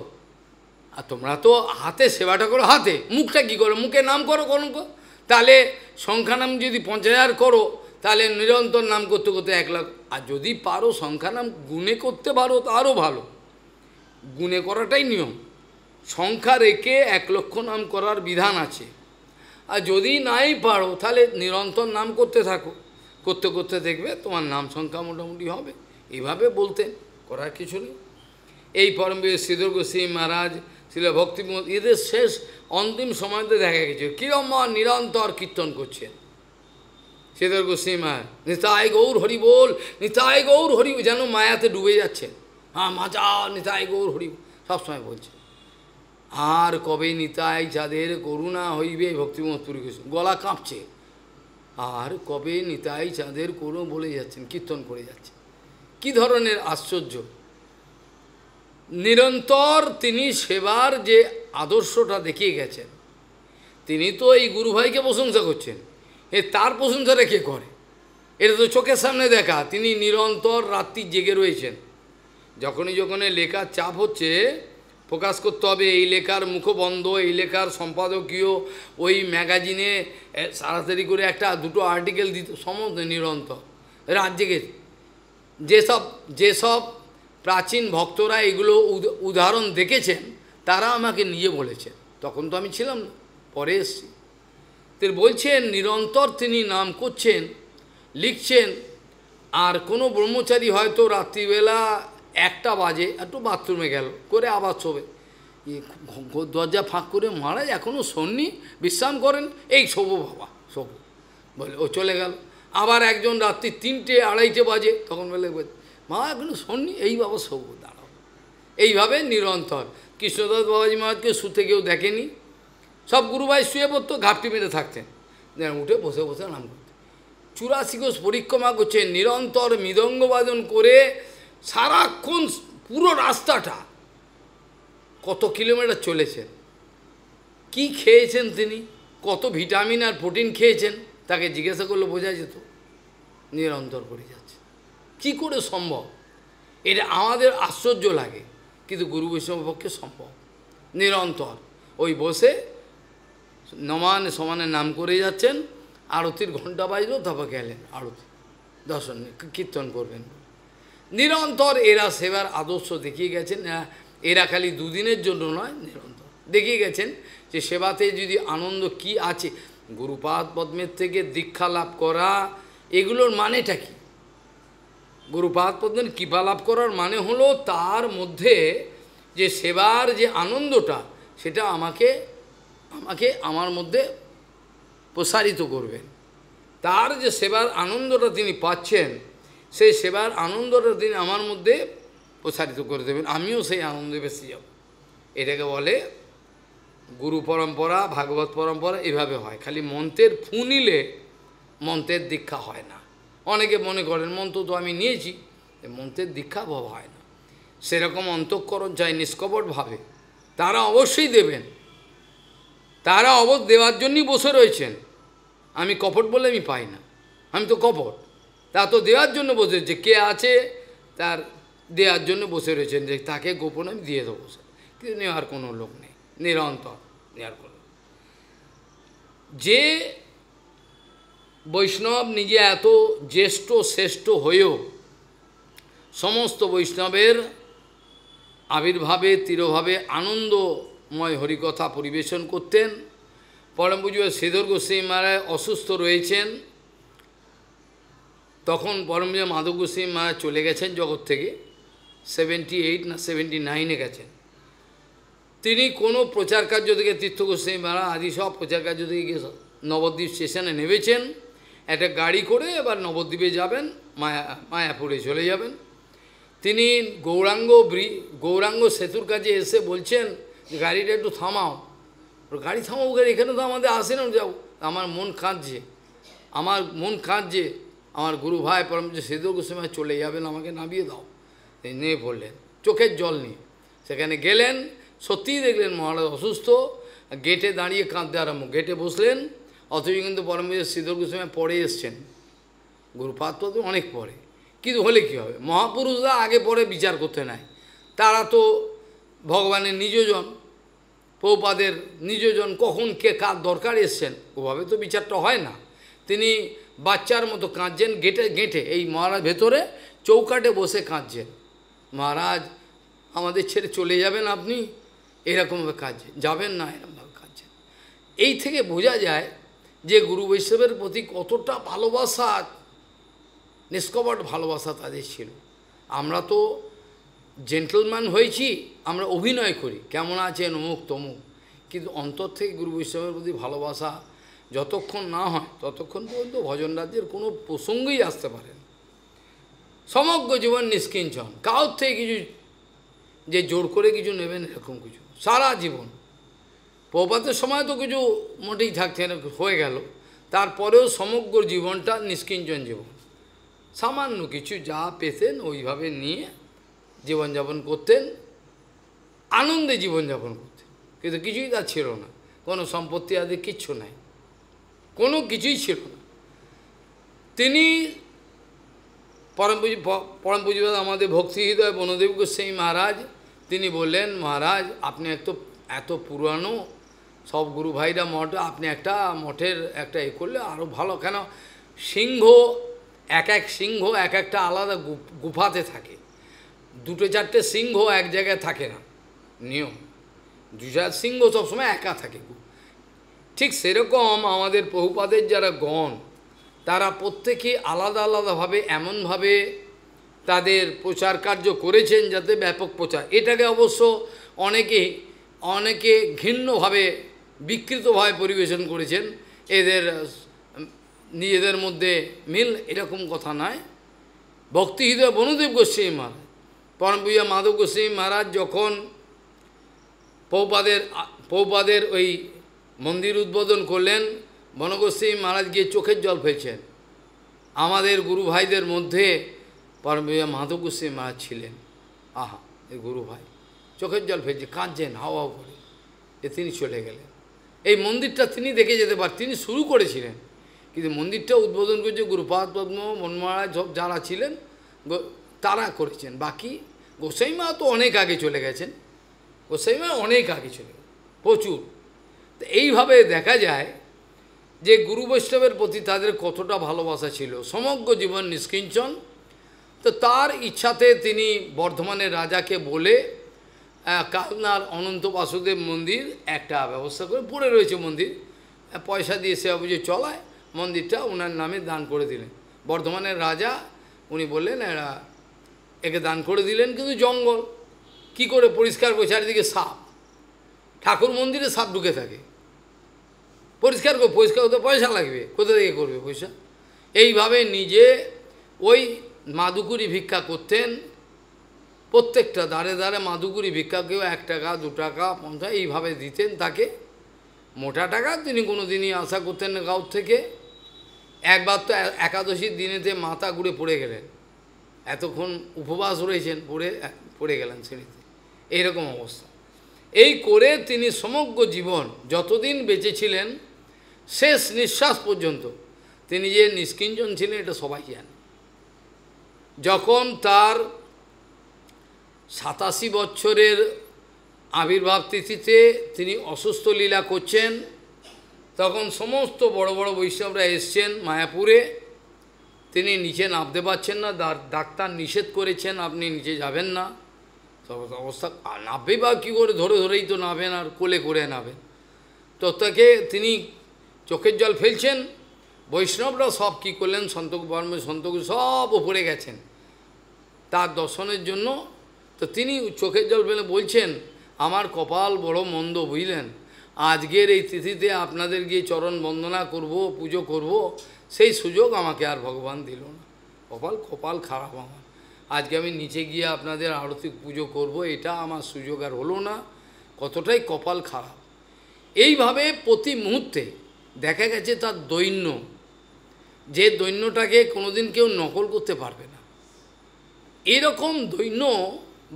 আর তোমরা তো হাতে সেবাটা করো, হাতে, মুখটা কী করো? মুখে নাম করো কলঙ্ক। তাহলে সংখ্যা নাম যদি 5000 করো, তাহলে নিরন্তর নাম করতে করতে 1 লাখ। আর যদি পারো সংখ্যা নাম গুণে করতে পারো তো আরও ভালো, গুণে করাটাই নিয়ম। সংখ্যা রেখে 1 লক্ষ নাম করার বিধান আছে। আর যদি নাই পারো তাহলে নিরন্তর নাম করতে থাকো, করতে করতে দেখবে তোমার নাম সংখ্যা মোটামুটি হবে। এইভাবে বলতেন, করার কিছু নেই। এই পরমবীর শ্রীধর গোস্বামী মহারাজ, শ্রীল ভক্তিবিনোদ, এদের শেষ অন্তিম সময়তে দেখা গেছে কিরম নিরন্তর কীর্তন করছেন শ্রীধর গোস্বামী মহারাজ, নিতাই গৌর হরি বল, নিতাই গৌর হরি, যেন মায়াতে ডুবে যাচ্ছেন। হ্যাঁ মাজা নিতাই গৌর হরি সবসময় বলছে। আর কবে নিতাই যাদের করুণা হইবে, ভক্তিবিনোদ পুরী গোস্বামী গলা কাঁপছে, আর কবে নিতাই চাঁদের করুণ বলে যাচ্ছেন, কীর্তন করে যাচ্ছেন। কি ধরনের আশ্চর্য! নিরন্তর তিনি সেবার যে আদর্শটা দেখিয়ে গেছেন, তিনি তো এই গুরুভাইকে প্রশংসা করছেন, তার প্রশংসাটা কে করে? এটা তো চোখের সামনে দেখা। তিনি নিরন্তর রাত্রি জেগে রয়েছেন। যখনই লেখার চাপ হচ্ছে, প্রকাশ করতে হবে, এই লেখার মুখবন্ধ, এই লেখার সম্পাদকীয়, ওই ম্যাগাজিনে তাড়াতাড়ি করে 1-2 আর্টিকেল দিত, সমস্ত নিরন্তর রাত জেগে। যেসব প্রাচীন ভক্তরা এগুলো উদাহরণ দেখেছেন, তারা আমাকে নিয়ে বলেছেন, তখন তো আমি ছিলাম না, পরে এসছি। তিনি বলছেন নিরন্তর তিনি নাম করছেন, লিখছেন। আর কোনো ব্রহ্মচারী হয়তো রাত্রিবেলা 1টা বাজে একটু বাথরুমে গেল, করে আবার শোবে, দরজা ফাঁক করে, মহারাজ এখনও শোননি, বিশ্রাম করেন, এই শোবো বাবা, শোবো বলে ও চলে গেল। আবার একজন রাত্রি 3টে 2:30 বাজে, তখন বলে মা এখনো শোননি, এই বাবা সব দাঁড়াও। এইভাবে নিরন্তর কৃষ্ণদাস বাবাজি মহারাজকে শুতে কেউ দেখেনি, সব গুরুভাই শুয়ে পড়তো, ঘাপটি মেরে থাকতেন, উঠে বসে বসে নাম করতেন। 84 কোষ পরিক্রমা করছেন, নিরন্তর মৃদঙ্গবাদন করে সারাক্ষণ পুরো রাস্তাটা কত কিলোমিটার চলেছেন। কি খেয়েছেন তিনি, কত ভিটামিন আর প্রোটিন খেয়েছেন, তাকে জিজ্ঞাসা করলে বোঝা যেত। নিরন্তর করে যাচ্ছে, কি করে সম্ভব? এটা আমাদের আশ্চর্য লাগে, কিন্তু গুরু বৈষ্ণবের পক্ষে সম্ভব। নিরন্তর ওই বসে নমান সমানে নাম করে যাচ্ছেন, আরতির ঘণ্টা বাজলো, তারপর গেলেন আরতি দর্শন কীর্তন করবেন। নিরন্তর এরা সেবার আদর্শ দেখিয়ে গেছেন। এরা খালি দুদিনের জন্য নয়, নিরন্তর দেখিয়ে গেছেন যে সেবাতে যদি আনন্দ কি আছে। গুরুপাদ পদ্মের থেকে দীক্ষা লাভ করা, এগুলোর মানেটা কি? গুরুপাদ পদ্মের কৃপা লাভ করার মানে হলো তার মধ্যে যে সেবার যে আনন্দটা, সেটা আমাকে আমার মধ্যে প্রসারিত করবেন। তার যে সেবার আনন্দটা তিনি পাচ্ছেন, সেই সেবার আনন্দটা তিনি আমার মধ্যে প্রসারিত করে দেবেন, আমিও সেই আনন্দে বেশি যাব। এটাকে বলে গুরু পরম্পরা, ভাগবত পরম্পরা। এভাবে হয়, খালি মন্ত্রের ফু নিলে মন্ত্রের দীক্ষা হয় না। অনেকে মনে করেন মন্ত্র তো আমি নিয়েছি, মন্ত্রের দীক্ষা হয় না। সেরকম অন্তঃকরণ চাই নিষ্কপটভাবে, তারা অবশ্যই দেবেন। তারা দেওয়ার জন্যই বসে রয়েছেন। আমি কপট বলে আমি পাই না, আমি তো কপট। তা তো দেওয়ার জন্য বসেছে, কে আছে তার দেওয়ার জন্য বসে রয়েছেন, যে তাকে গোপন আমি দিয়ে দেবো, কিন্তু নেওয়ার কোনো লোক নেই। নিরন্তর নেওয়ার কোনো, যে বৈষ্ণব নিজে এত জ্যেষ্ঠ শ্রেষ্ঠ হয়েও সমস্ত বৈষ্ণবের আবির্ভাবে তিরোভাবে আনন্দময় হরিকথা পরিবেশন করতেন। পরম পূজ্য শ্রীধর গোস্বামী মহারাজ অসুস্থ রয়েছেন, তখন পরম পূজ্য মাধব গোস্বামী মহারাজ চলে গেছেন জগৎ থেকে, 78 না 79-এ গেছেন। তিনি কোনো প্রচার কার্য থেকে, তীর্থ গোস্বামী মহারাজ আদি সব প্রচার কার্য থেকে গিয়ে নবদ্বীপ স্টেশনে নেমেছেন, একটা গাড়ি করে এবার নবদ্বীপে যাবেন, মায়াপুরে চলে যাবেন। তিনি গৌরাঙ্গ সেতুর কাছে এসে বলছেন যে গাড়িটা একটু থামাও। গাড়ি থামাও, এখানে তো আমাদের আসে না, যাও, আমার মন কাঁদছে, আমার গুরু ভাই পরম শ্রীধর গোস্বামী চলে যাবেন, আমাকে নামিয়ে দাও। তিনি নিয়ে পড়লেন চোখের জল নিয়ে, সেখানে গেলেন, সত্যিই দেখলেন মহারাজ অসুস্থ, গেটে দাঁড়িয়ে কাঁদতে আরম্ভ, গেটে বসলেন। অথচ কিন্তু পরম শ্রীধর গোস্বামী পরে এসছেন, গুরুপাদ তো অনেক পরে, কিন্তু হলে কী হবে, মহাপুরুষরা আগে পরে বিচার করতে নাই, তারা তো ভগবানের নিজজন, প্রভুপাদের নিজজন, কখন কে কার দরকার এসছেন, ওভাবে তো বিচারটা হয় না। তিনি বাচ্চার মতো কাঁদছেন গেটে, এই মহারাজ ভেতরে চৌকাটে বসে কাঁদছেন, মহারাজ আমাদের ছেড়ে চলে যাবেন আপনি, এরকমভাবে কাঁদছেন, যাবেন না, এরকমভাবে কাঁদছেন। এই থেকে বোঝা যায় যে গুরু বৈষ্ণবের প্রতি কতটা ভালোবাসা, নিষ্কপট ভালোবাসা তাদের ছিল। আমরা তো জেন্টলম্যান হয়েছি, আমরা অভিনয় করি, কেমন আছেন অমুক তমুক, কিন্তু অন্তর থেকে গুরু বৈষ্ণবের প্রতি ভালোবাসা যতক্ষণ না হয় ততক্ষণ পর্যন্ত ভজন রাজ্যের কোনো প্রসঙ্গই আসতে পারে না। সমগ্র জীবন নিষ্কিঞ্চন, কারোর থেকে কিছু যে জোর করে কিছু নেবেন এরকম কিছু, সারা জীবন। প্রপাতের সময় তো কিছু মোটেই থাকছে না, হয়ে গেল, তারপরেও সমগ্র জীবনটা নিষ্কিঞ্চন জীবন, সামান্য কিছু যা পেতেন ওইভাবে নিয়ে জীবনযাপন করতেন, আনন্দে জীবনযাপন করতেন, কিন্তু কিছুই তার ছিল না, কোনো সম্পত্তি আদি কিচ্ছু নাই, কোনো কিছুই ছিল না। তিনি পরম পূজ্যপাদ আমাদের ভক্তি হৃদয় বনদেব গোস্বামী মহারাজ, তিনি বললেন, মহারাজ আপনি এত পুরানো, সব গুরু ভাইরা মঠ, আপনি একটা মঠের একটা করলে আরও ভালো, কেন সিংহ এক একটা আলাদা গুফাতে থাকে, 2-4টে সিংহ এক জায়গায় থাকে না, নিয়ম 2-4 সিংহ সবসময় একা থাকে। ঠিক সেরকম আমাদের প্রভুপাদের যারা গণ, তারা প্রত্যেকে আলাদা আলাদাভাবে এমনভাবে তাদের প্রচার কার্য করেছেন যাতে ব্যাপক প্রচার। এটাকে অবশ্য অনেকে ঘৃণ্যভাবে বিকৃতভাবে পরিবেশন করেছেন, এদের নিজেদের মধ্যে মিল, এরকম কথা নয়। ভক্তি হৃদয় বনুদেব গোস্বামী মহারাজ, পরমপূজ্য মাধব গোস্বামী মহারাজ যখন পৌপাদের ওই মন্দির উদ্বোধন করলেন, বনগোস্বামী মহারাজ গিয়ে চোখের জল ফেলছেন। আমাদের গুরু ভাইদের মধ্যে পরমপূজ্য মাধব গোস্বামী মহারাজ ছিলেন। আহা, এই গুরু ভাই চোখের জল ফেলছে, কাঁদছেন হাওয়া করে, তিনি চলে গেলেন। এই মন্দিরটা তিনি দেখে যেতে পারেন, তিনি শুরু করেছিলেন, কিন্তু মন্দিরটা উদ্বোধন করেছে গুরুপাদ পদ্ম মহারাজ সব যারা ছিলেন তারা করেছেন। বাকি গোস্বামী মা তো অনেক আগে চলে গেছেন, গোস্বামী মা অনেক আগে চলে গেছেন, প্রচুর। তো এইভাবে দেখা যায় যে গুরু বৈষ্ণবের প্রতি তাদের কতটা ভালোবাসা ছিল, সমগ্র জীবন নিষ্কিঞ্চন। তো তার ইচ্ছাতে তিনি বর্ধমানের রাজাকে বলে কালনার অনন্ত বাসুদেব মন্দির একটা ব্যবস্থা করে, পড়ে রয়েছে মন্দির, পয়সা দিয়ে সেবা পুজো চলায়, মন্দিরটা ওনার নামে দান করে দিলেন। বর্ধমানের রাজা উনি বললেন একে দান করে দিলেন, কিন্তু জঙ্গল কি করে পরিষ্কার করে, চারিদিকে সাপ, ঠাকুর মন্দিরে সাপ ঢুকে থাকে, পরিষ্কার হতে পয়সা লাগবে, কোথা থেকে করবে পয়সা? এইভাবে নিজে ওই মাদুকুরি ভিক্ষা করতেন, প্রত্যেকটা দ্বারে দ্বারে মাদুকুরি ভিক্ষা, কেউ 1 টাকা 2 টাকা 50 এইভাবে দিতেন তাকে। মোটা টাকা তিনি কোনো দিনই আশা করতেন না গাঁও থেকে। একবার তো একাদশীর দিনেতে মাথা ঘুরে পড়ে গেলেন, এতক্ষণ উপবাস রয়েছেন, পড়ে গেলেন সিঁড়িতে, এইরকম অবস্থা। এই করে তিনি সমগ্র জীবন যতদিন বেঁচে ছিলেন, শেষ নিঃশ্বাস পর্যন্ত তিনি যে নিষ্কিঞ্চন ছিলেন এটা সবাই জানে। যখন তার 87 বছরের আবির্ভাব তিথিতে তিনি অসুস্থ লীলা করছেন, তখন সমস্ত বড় বড় বৈষ্ণবরা এসছেন মায়াপুরে। তিনি নিচে নামতে পারছেন না, ডাক্তার নিষেধ করেছেন আপনি নিচে যাবেন না। অবস্থা নামবেই বা কী করে, ধরেই তো নামবেন, আর কোলে করে নামবেন। তো তাকে তিনি চোখের জল ফেলছেন। বৈষ্ণবরা সব কী করলেন, সন্তগুরু সব উপরে গেছেন তার দর্শনের জন্য। তো তিনি চোখের জল ফেলে বলছেন, আমার কপাল বড় মন্দ, বুঝলেন, আজকের এই তিথিতে আপনাদের গিয়ে চরণ বন্দনা করব, পুজো করব, সেই সুযোগ আমাকে আর ভগবান দিল না। কপাল খারাপ আমার, আজকে আমি নিচে গিয়ে আপনাদের আরতি পুজো করব, এটা আমার সুযোগ আর হলো না, কতটাই কপাল খারাপ। এইভাবে প্রতি মুহূর্তে দেখা গেছে তার দৈন্য, যে দৈন্যটাকে কোনোদিন কেউ নকল করতে পারবে না। এরকম দৈন্য,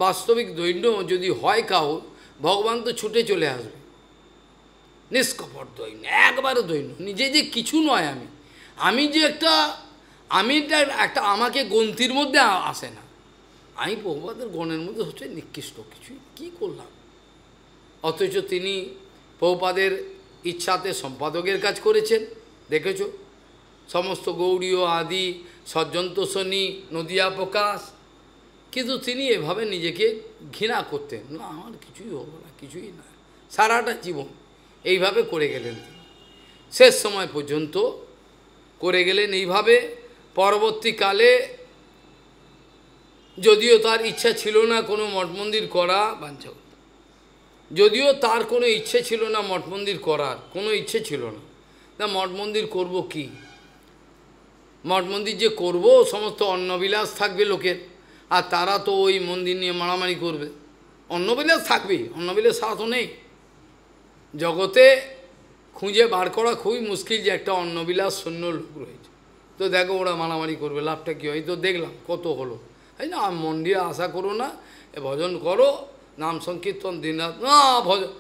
বাস্তবিক দৈন্য যদি হয় কাউ, ভগবান তো ছুটে চলে আসবে। নিষ্কপট দৈন্য, একবারে দৈন্য, নিজে যে কিছু নয়, আমি যে একটা আমাকে গন্তির মধ্যে আসে না, আমি প্রভুপাদের গণের মধ্যে হচ্ছে নিকৃষ্ট কিছুই, কী করলাম। অথচ তিনি প্রভুপাদের ইচ্ছাতে সম্পাদকের কাজ করেছেন, দেখেছ, সমস্ত গৌড়ীয় আদি সজ্জন্তোষণী নদিয়া প্রকাশ, কিন্তু তিনি এভাবে নিজেকে ঘৃণা করতেন না, আমার কিছুই হলো না, কিছুই না, সারাটা জীবন এইভাবে করে গেলেন তিনি, শেষ সময় পর্যন্ত করে গেলেন এইভাবে। পরবর্তীকালে যদিও তার ইচ্ছা ছিল না কোনো মঠ মন্দির করা, যদিও তার কোনো ইচ্ছে ছিল না মঠ মন্দির করার, কোনো ইচ্ছে ছিল না মঠ মন্দির করবো কি, মঠ মন্দির যে করব সমস্ত অন্নবিলাস থাকবে লোকের, আর তারা তো ওই মন্দির নিয়ে মারামারি করবে, অন্নবিলাস থাকবে, অন্নবিলাস সাথও নেই জগতে, খুঁজে বার করা খুবই মুশকিল যে একটা অন্নবিলাস শূন্য লোক রয়েছে। তো দেখো ওরা মারামারি করবে, লাভটা কী হয়? তো দেখলাম কত হলো, তাই না? মন্দিরে আশা করো না, ভজন করো, নাম সংকীর্তন দিন রাত, না ভজন,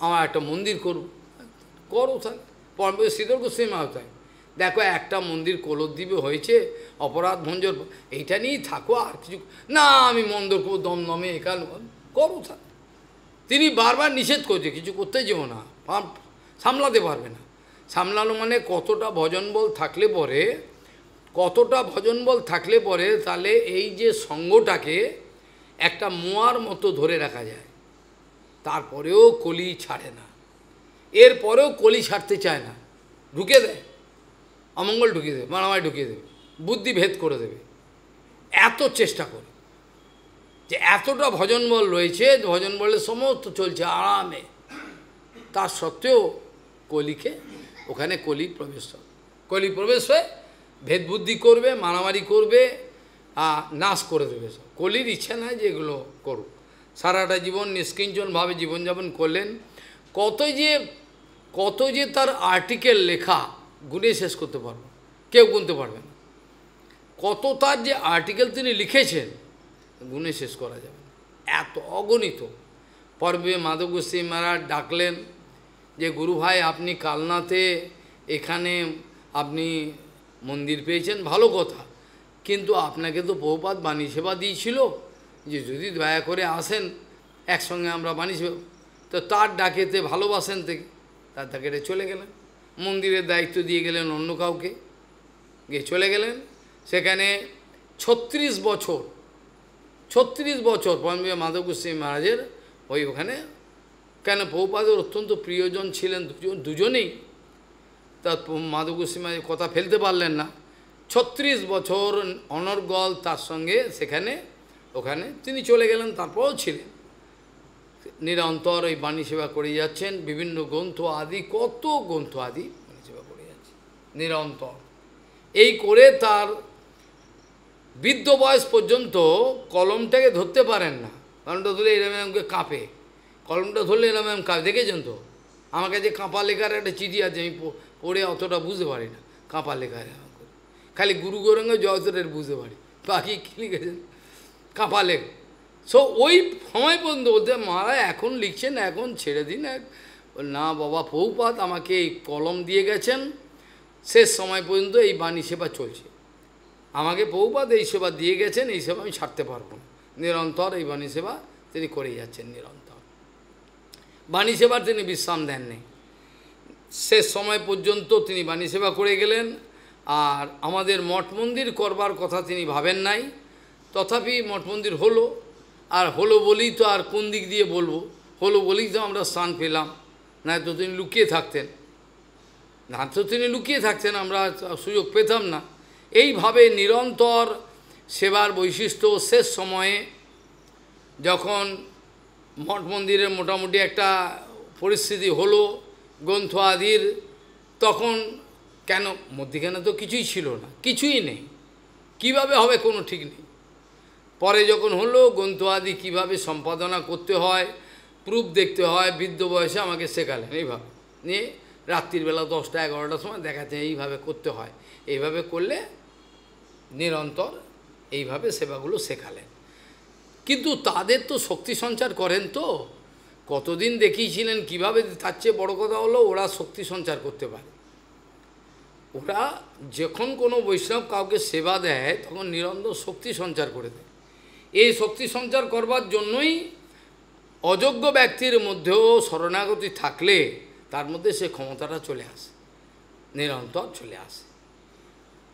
আমার একটা মন্দির করো তাহলে শীতল গোস্বামী মাহাতায় দেখো একটা মন্দির কোলদ্বীপে হয়েছে, অপরাধ ভঞ্জর, এইটা নিয়েই থাকো, আর কিছু না, আমি মন্দির করবো দমদমে, এখানে করো তাহলে। তিনি বারবার নিষেধ করছে, কিছু করতে যেও না, সামলাতে পারবে না। সামলানো মানে কতটা ভজন বল থাকলে পরে তাহলে এই যে সঙ্গটাকে একটা মোয়ার মতো ধরে রাখা যায়, তারপরেও কলি ছাড়ে না, এরপরেও কলি ছাড়তে চায় না, ঢুকে দেয়, অমঙ্গল ঢুকিয়ে দেবে, মারামারি ঢুকিয়ে দেবে, বুদ্ধি ভেদ করে দেবে, এত চেষ্টা করে যে এতটা ভজন বল রয়েছে, ভজন বলে সমস্ত চলছে আরামে, তার সত্ত্বেও কলিকে ওখানে কলি প্রবেশ কলি প্রবেশ হয়ে ভেদবুদ্ধি করবে, মারামারি করবে, নাশ করে দেবে সব। কলির ইচ্ছা নাই যে এগুলো করুক। সারাটা জীবন নিষ্কিঞ্চনভাবে জীবনযাপন করলেন। কত যে তার আর্টিকেল লেখা গুনে শেষ করতে পারবে, কেউ গুনতে পারবে না। কত তার যে আর্টিকেল তিনি লিখেছেন গুনে শেষ করা যাবে না, এত অগণিত। পর্বে মাধব গোস্বামী মহারাজ ডাকলেন যে গুরু ভাই, আপনি কালনাতে এখানে আপনি মন্দির পেয়েছেন, ভালো কথা, কিন্তু আপনাকে তো প্রভুপাদ বাণী সেবা দিয়েছিল যে যদি দয়া করে আসেন একসঙ্গে আমরা বাণী সেবা। তো তার ডাকেতে ভালোবাসেন থেকে তার ডাকেতে চলে গেলেন, মন্দিরের দায়িত্ব দিয়ে গেলেন অন্য কাউকে, গিয়ে চলে গেলেন। সেখানে 36 বছর পরমবিহারী মাধব গোস্বামী মহারাজের ওখানে, কেন প্রভুপাদের অত্যন্ত প্রিয়জন ছিলেন দুজনেই, তা মাধব গোস্বামী মহারাজ কথা ফেলতে পারলেন না। 36 বছর অনর্গল তার সঙ্গে ওখানে তিনি চলে গেলেন, তারপরও ছিলেন নিরন্তর এই বাণী সেবা করে যাচ্ছেন। বিভিন্ন গ্রন্থ আদি, কত গ্রন্থ আদি বাণী সেবা করে যাচ্ছেন নিরন্তর। এই করে তার বৃদ্ধ বয়স পর্যন্ত কলমটাকে ধরতে পারেন না, কলমটা ধরলে এরকম কাঁপে, কলমটা ধরলে এরকম কাঁপে, দেখেছেন তো? আমার কাছে কাঁপা লেখার একটা চিঠি আছে, আমি পড়ে অতটা বুঝতে পারি না, কাঁপা লেখার খালি গুরু গৌরাঙ্গ জয়তরের বুঝতে পারি, বাকি কী লিখেছেন কাঁপা লেখ। সো ওই সময় পর্যন্ত ওদের মহারাজ এখন লিখছেন, এখন ছেড়ে দিন। না বাবা, প্রভুপাদ আমাকে এই কলম দিয়ে গেছেন, শেষ সময় পর্যন্ত এই বাণী সেবা চলছে, আমাকে প্রভুপাদ এই সেবা দিয়ে গেছেন, এই সেবা আমি ছাড়তে পারবো না। নিরন্তর এই বাণী সেবা তিনি করে যাচ্ছেন, নিরন্তর বাণী সেবার তিনি বিশ্রাম দেননি। শেষ সময় পর্যন্ত তিনি বাণী সেবা করে গেলেন। আর আমাদের মঠ মন্দির করবার কথা তিনি ভাবেন নাই, তথাপি মঠ মন্দির হলো। আর হলো বলেই তো আর কোন দিক দিয়ে বলবো, হলো বলেই তো আমরা স্থান পেলাম, না তো তিনি লুকিয়ে থাকতেন, আমরা সুযোগ পেতাম না। এইভাবে নিরন্তর সেবার বৈশিষ্ট্য। শেষ সময়ে যখন মঠ মন্দিরের মোটামুটি একটা পরিস্থিতি হলো গ্রন্থ আদির, তখন কেন মধ্যিখানে তো কিছুই ছিল না, কিছুই নেই, কিভাবে হবে কোনো ঠিক নেই। পরে যখন হলো গ্রন্থ আদি কীভাবে সম্পাদনা করতে হয়, প্রুফ দেখতে হয়, বৃদ্ধ বয়সে আমাকে শেখালেন এইভাবে নিয়ে। রাত্রির বেলা 10টা 11টার সময় দেখাচ্ছে এইভাবে করতে হয়, এইভাবে করলে নিরন্তর এইভাবে সেবাগুলো শেখালেন। কিন্তু তাদের তো শক্তি সঞ্চার করেন, তো কতদিন দেখিয়েছিলেন কীভাবে, তার চেয়ে বড়ো কথা হলো ওরা শক্তি সঞ্চার করতে পারে। ওরা যখন কোনো বৈষ্ণব কাউকে সেবা দেয় তখন নিরন্তর শক্তি সঞ্চার করে দেয়। এই শক্তি সঞ্চার করবার জন্যই অযোগ্য ব্যক্তির মধ্যেও শরণাগতি থাকলে তার মধ্যে সে ক্ষমতাটা চলে আসে, নিরন্তর চলে আসে।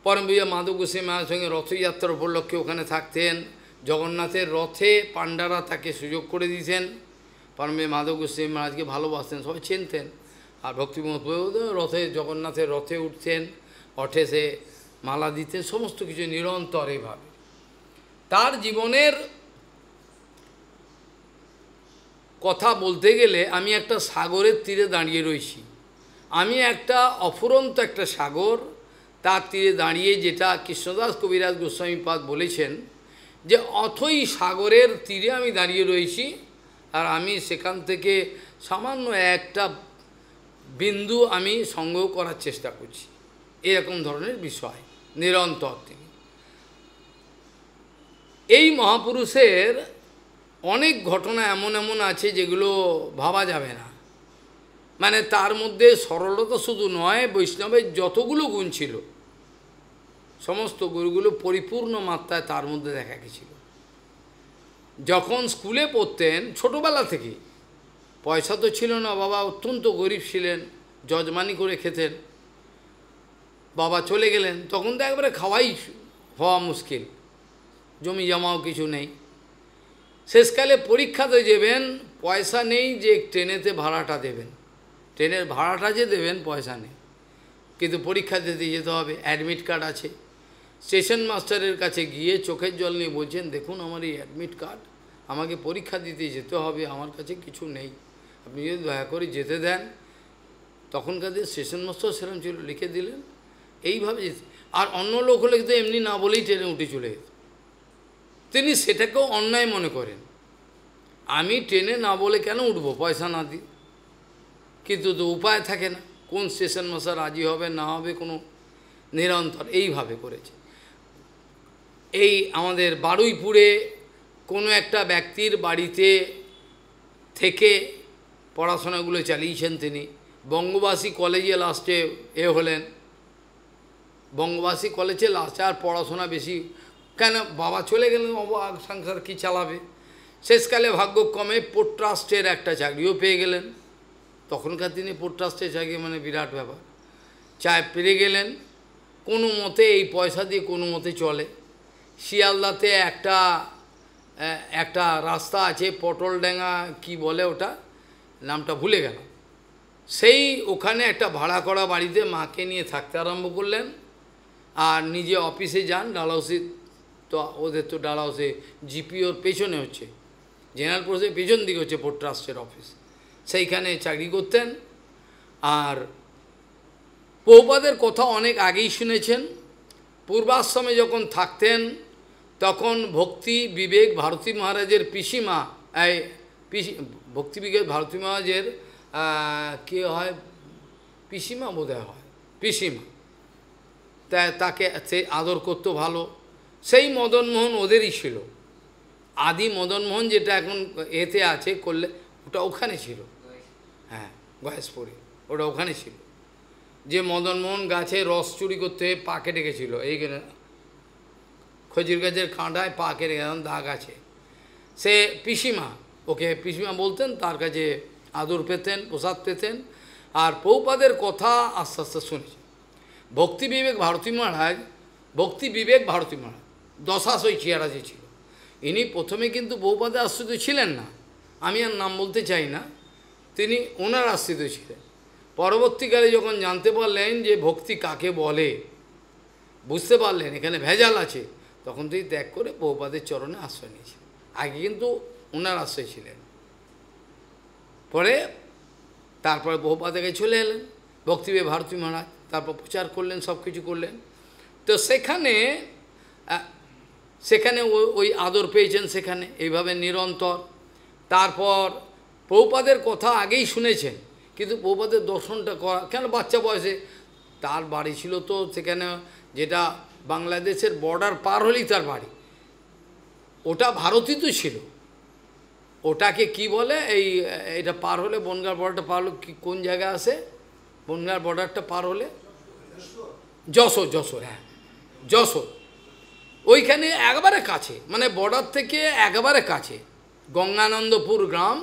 পরমবিহারী মাধব গোস্বামী মহারাজের সঙ্গে রথযাত্রার উপলক্ষে ওখানে থাকতেন। জগন্নাথের রথে পাণ্ডারা তাকে সুযোগ করে দিতেন। পরমবিহারী মাধব গোস্বামী মহারাজকে ভালোবাসতেন, সবাই চিনতেন। আর ভক্তিমত রথে, জগন্নাথের রথে উঠতেন, অঠে সে মালা দিতেন, সমস্ত কিছু নিরন্তর এইভাবে। তার জীবনের কথা বলতে গেলে আমি একটা সাগরের তীরে দাঁড়িয়ে রয়েছি, আমি একটা অফুরন্ত একটা সাগর, তার তীরে দাঁড়িয়ে, যেটা কৃষ্ণদাস কবিরাজ গোস্বামীপাদ বলেছেন যে অথই সাগরের তীরে আমি দাঁড়িয়ে রয়েছি, আর আমি সেখান থেকে সামান্য একটা বিন্দু আমি সংগ্রহ করার চেষ্টা করছি, এরকম ধরনের বিষয় নিরন্তর তিনি। এই মহাপুরুষের অনেক ঘটনা এমন এমন আছে যেগুলো ভাবা যাবে না, মানে তার মধ্যে সরলতা শুধু নয়, বৈষ্ণবের যতগুলো গুণ ছিল সমস্ত গুণগুলো পরিপূর্ণ মাত্রায় তার মধ্যে দেখা গেছিল। যখন স্কুলে পড়তেন ছোটোবেলা থেকে, পয়সা তো ছিল না, বাবা অত্যন্ত গরিব ছিলেন, যজমানি করে খেতেন, বাবা চলে গেলেন, তখন তো একবারে খাওয়াই হওয়া মুশকিল, জমি জমাও কিছু নেই। শেষকালে পরীক্ষাতে যাবেন, পয়সা নেই যে ট্রেনেতে ভাড়াটা দেবেন, ট্রেনের ভাড়াটা যে দেবেন পয়সা নেই, কিন্তু পরীক্ষা দিতে যেতে হবে, অ্যাডমিট কার্ড আছে। স্টেশন মাস্টারের কাছে গিয়ে চোখের জল নিয়ে বলছেন, দেখুন আমার এই অ্যাডমিট কার্ড, আমাকে পরীক্ষা দিতে যেতে হবে, আমার কাছে কিছু নেই, আপনি যদি দয়া করে যেতে দেন। তখনকার স্টেশন মাস্টার সেরকম ছিল, লিখে দিলেন, এইভাবে যেত। আর অন্য লোক হলে কিন্তু এমনি না বলেই ট্রেনে উঠে চলে যেত। তিনি সেটাকেও অন্যায় মনে করেন, আমি ট্রেনে না বলে কেন উঠবো পয়সা না দিই, কিন্তু তো উপায় থাকে না, কোন স্টেশন মাস্টার রাজি হবে না হবে, কোনো নিরন্তর এইভাবে করেছে। এই আমাদের বারুইপুরে কোনো একটা ব্যক্তির বাড়িতে থেকে পড়াশোনাগুলো চালিয়েছেন তিনি। বঙ্গবাসী কলেজে লাস্টে হলেন, বঙ্গবাসী কলেজে লাস্টে আর পড়াশোনা বেশি, কেন বাবা চলে গেলেন, সংসার কী চালাবে, শেষকালে ভাগ্যক্রমে পোর্ট ট্রাস্টের একটা চাকরিও পেয়ে গেলেন। তখনকার দিনে পোর্ট ট্রাস্টের চাকরি মানে বিরাট ব্যাপার, পেয়ে গেলেন কোনো মতে, এই পয়সা দিয়ে কোনো মতে চলে। শিয়ালদাতে একটা রাস্তা আছে, পটলডাঙ্গা কি বলে ওটা, নামটা ভুলে গেল, সেই ওখানে একটা ভাড়া করা বাড়িতে মাকে নিয়ে থাকতে আরম্ভ করলেন। আর নিজে অফিসে যান, ডালহাউসি, তো ওদের তো ডালহাউসে জিপিওর পেছনে হচ্ছে, জেনারেল পোস্টের পেছন দিকে হচ্ছে পোর্ট ট্রাস্টের অফিস, সেইখানে চাকরি করতেন। আর প্রভুপাদের কথা অনেক আগেই শুনেছেন। পূর্বাশ্রমে যখন থাকতেন তখন ভক্তি বিবেক ভারতী মহারাজের পিসিমা, ভক্তি বিবেক ভারতী মহারাজের কে হয়, পিসিমা বোধহয় হয়, পিসিমা, তাকে সে আদর করতো ভালো। সেই মদনমোহন ওদেরই ছিল, আদি মদনমোহন যেটা এখন এতে আছে করলে, ওটা ওখানে ছিল, হ্যাঁ গয়েশপুরে, ওটা ওখানে ছিল। যে মদনমোহন গাছে রস চুরি করতে পা কেটে গেছিল, এইখানে খজির গাছের কাঁটায় পা কেটে গেছে, দাগ আছে, সে পিসিমা, ওকে পিসিমা বলতেন, তার কাছে আদর পেতেন, প্রসাদ পেতেন। আর প্রভুপাদের কথা আস্তে আস্তে শুনেছেন। ভক্তি বিবেক ভারতী মহারাজ, ভক্তি বিবেক ভারতী মহারাজ দশাশয় চেয়ারা যে ছিল, ইনি প্রথমে কিন্তু প্রভুপাদের আশ্রিত ছিলেন না, আমি আর নাম বলতে চাই না, তিনি ওনার আশ্রিত ছিলেন। পরবর্তীকালে যখন জানতে পারলেন যে ভক্তি কাকে বলে, বুঝতে পারলেন এখানে ভেজাল আছে, তখন তিনি ত্যাগ করে প্রভুপাদের চরণে আশ্রয় নিয়েছিলেন। আগে কিন্তু ওনার আশ্রয় ছিলেন, পরে তারপরে প্রভুপাদের কাছে চলে এলেন ভক্তিবিবেক ভারতী মহারাজ, তারপর প্রচার করলেন, সব কিছু করলেন। তো সেখানে ওই আদর পেয়েছেন সেখানে, এইভাবে নিরন্তর। তারপর প্রভুপাদের কথা আগেই শুনেছেন, কিন্তু প্রভুপাদের দর্শনটা করা কেন, বাচ্চা বয়সে, তার বাড়ি ছিল তো সেখানে, যেটা বাংলাদেশের বর্ডার পার হলেই তার বাড়ি, ওটা ভারতই তো ছিল, ওটাকে কি বলে, এটা পার হলে বনগাঁর বর্ডারটা পার হলে কোন জায়গায় আসে, বনগাঁর বর্ডারটা পার হলে যশোর, হ্যাঁ যশোর, ওইখানে একেবারে কাছে, মানে বর্ডার থেকে একেবারে কাছে, গঙ্গানন্দপুর গ্রাম,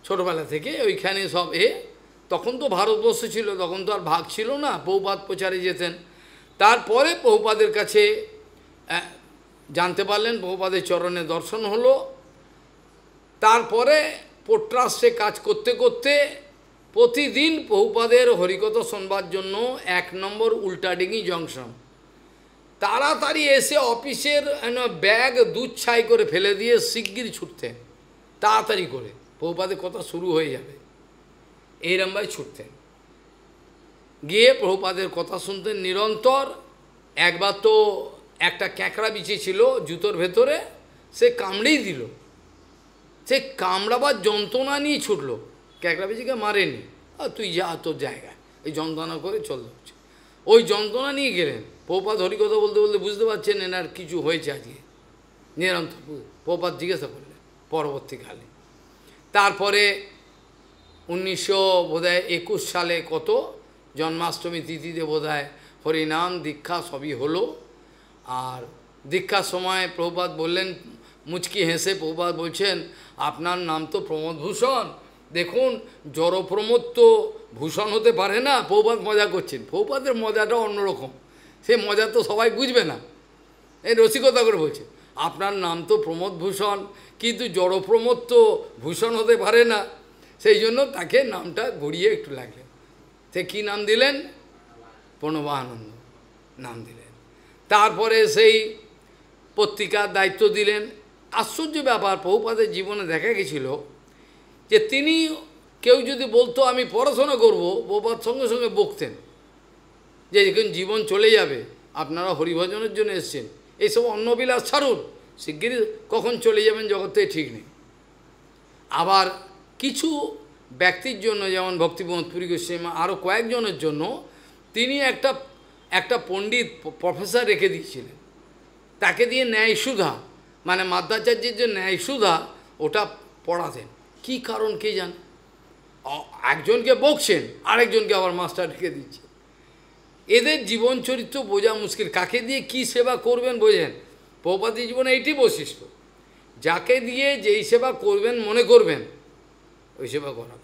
ছোটোবেলা থেকে ওইখানে সব তখন তো ভারতবর্ষ ছিল, তখন তো আর ভাগ ছিল না, প্রভুপাদ প্রচারে যেতেন। তারপরে প্রভুপাদের কাছে জানতে পারলেন, প্রভুপাদের চরণে দর্শন হলো। তারপরে পোর্ট ট্রাস্টে কাজ করতে করতে প্রতিদিন প্রভুপাদের হরিকথা শোনবার জন্য 1 নম্বর উল্টাডিঙ্গি জংশন, তাড়াতাড়ি এসে অফিসের ব্যাগ দুধ ছাই করে ফেলে দিয়ে শিগগির ছুটতেন, তাড়াতাড়ি করে প্রভুপাদের কথা শুরু হয়ে যাবে, এইরমভাবে ছুটতেন, গিয়ে প্রভুপাদের কথা শুনতেন নিরন্তর। একবার তো একটা ক্যাঁকড়া বিছে ছিল জুতোর ভেতরে, সে কামড়েই দিল, সে কামড়াবার যন্ত্রণা নিয়ে ছুটলো, ক্যাঁকড়া বিচিকে মারেনি, আর তুই যা তোর জায়গায়, এই যন্ত্রণা করে চলতে হচ্ছে, ওই যন্ত্রণা নিয়ে গেলেন। প্রভুপাদ হরিকথা বলতে বলতে বুঝতে পারছেন এনার কিছু হয়েছে আজকে, নিরন্তর প্রভুপাদ জিজ্ঞাসা করলেন পরবর্তীকালে। তারপরে 1921 সালে কত জন্মাষ্টমী তিথিতে বোধহয় হরিনাম দীক্ষা সবই হলো। আর দীক্ষার সময় প্রভুপাদ বললেন, মুচকি হেসে প্রভুপাদ বলছেন, আপনার নাম তো প্রমোদভূষণ, দেখুন জড়প্রমোদ তো ভূষণ হতে পারে না। প্রভুপাদ মজা করছেন, প্রভুপাদের মজাটা অন্যরকম, সে মজা তো সবাই বুঝবে না, এই রসিকতা করে বলছে, আপনার নাম তো প্রমোদভূষণ, কিন্তু জড়প্রমোদ তো ভূষণ হতে পারে না, সেই জন্য তাকে নামটা গড়িয়ে একটু লাগলেন। সে কী নাম দিলেন? প্রণবানন্দ নাম দিলেন। তারপরে সেই পত্রিকার দায়িত্ব দিলেন। আশ্চর্য ব্যাপার, প্রভুপাদের জীবনে দেখা গেছিল যে তিনি, কেউ যদি বলতো আমি পড়াশোনা করব, প্রভুপাদ সঙ্গে সঙ্গে বকতেন যে যখন জীবন চলে যাবে, আপনারা হরিভজনের জন্য এসছেন, এইসব অন্নবিলাস ছাড়ুন, শিগগিরই কখন চলে যাবেন জগতে ঠিক নেই। আবার কিছু ব্যক্তির জন্য, যেমন ভক্তিপ্রমোদ পুরী গোস্বামী, আরও কয়েকজনের জন্য তিনি একটা পণ্ডিত প্রফেসর রেখে দিয়েছিলেন, তাকে দিয়ে ন্যায়সুধা, মানে মাধ্যাচার্যের যে ন্যায়সুধা, ওটা পড়াতেন। কি কারণ কে জানে, একজনকে বকছেন, আরেকজনকে আবার মাস্টার রেখে দিচ্ছে। এদের জীবন চরিত্র বোঝা মুশকিল, কাকে দিয়ে কি সেবা করবেন বোঝেন। প্রভুপাদের জীবনে এইটি বৈশিষ্ট্য, যাকে দিয়ে যেই সেবা করবেন মনে করবেন, ওই সেবা করা।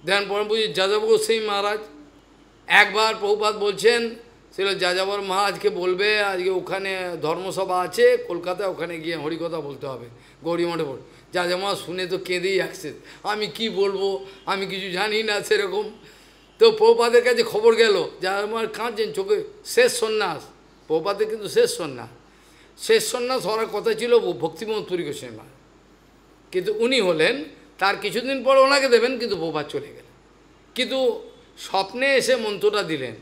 দেখেন পরম পূজ্য যাযাবর গোস্বামী মহারাজ, একবার প্রভুপাদ বলছেন, সেটা যাযাবর মহারাজকে বলবে আজকে ওখানে ধর্মসভা আছে কলকাতায়, ওখানে গিয়ে হরিকথা বলতে হবে গৌরীমঠে বল। যাযাবর মহারাজ শুনে তো কেঁদেই আসছে, আমি কি বলবো, আমি কিছু জানি না সেরকম। তো প্রভুপাদের কাছে খবর গেল, যাযাবর মহারাজ কাঁদছেন, চোখে শেষ সন্ন্যাস, প্রভুপাদের কিন্তু শেষ সন্ন্যাস হওয়ার কথা ছিল ভক্তিপ্রমোদ পুরী গোস্বামী মহারাজ, কিন্তু উনি হলেন, তার কিছুদিন পর ওনাকে দেবেন, কিন্তু প্রভুপাদ চলে গেলেন। কিন্তু স্বপ্নে এসে মন্ত্রটা দিলেন,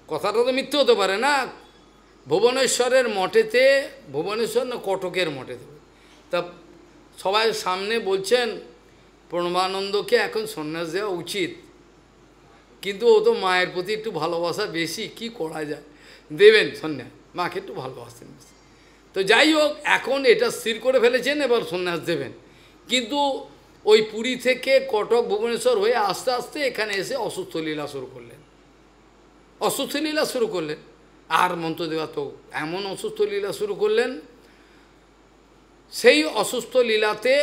কথাটা তো মিথ্যে হতে পারে না। ভুবনেশ্বরের মঠেতে, ভুবনেশ্বর না কটকের মঠেতে, তা সবাই সামনে বলছেন প্রণবানন্দকে এখন সন্ন্যাস দেওয়া উচিত, কিন্তু ও তো মায়ের প্রতি একটু ভালোবাসা বেশি, কি করা যায়, দেবেন সন্ন্যাস, মাকে একটু ভালোবাসতেন বেশি। তো যাই হোক, এখন এটা স্থির করে ফেলেছেন, এবার সন্ন্যাস দেবেন। কিন্তু ওই পুরী থেকে কটক ভুবনেশ্বর হয়ে আস্তে আস্তে এখানে এসে অসুস্থ লীলা শুরু করলেন, আর মন্ত্র দেওয়া তো এমন অসুস্থ লীলা শুরু করলেন। সেই অসুস্থ লীলাতে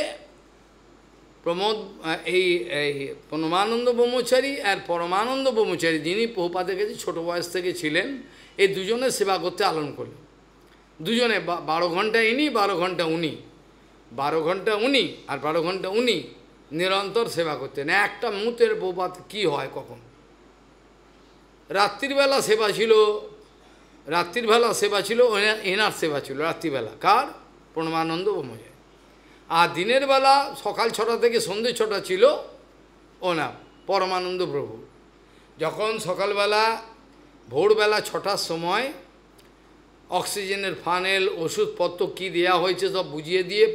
এই প্রণবানন্দ ব্রহ্মচারী আর পরমানন্দ ব্রহ্মচারী, যিনি প্রভুপাদের কাছে ছোটো বয়স থেকে ছিলেন, এই দুজনের সেবা করতে আরম্ভ করলেন। দুজনে 12 ঘন্টা ইনি, 12 ঘন্টা উনি, 12 ঘন্টা উনি আর 12 ঘন্টা উনি নিরন্তর সেবা করতেন। একটা মুহূর্তের প্রভুপাদ কী হয় কখন, রাত্রিবেলা সেবা ছিল, এনার সেবা ছিল রাত্রিবেলা, কার? প্রণবানন্দ ব্রহ্মচারী। আর দিনের বেলা সকাল 6টা থেকে সন্ধ্যে 6টা ছিল ওনার পরমানন্দ প্রভু। যখন সকালবেলা ভোরবেলা 6টার সময় অক্সিজেনের ফানেল, ওষুধপত্র কী দেওয়া হয়েছে সব বুঝিয়ে দিয়ে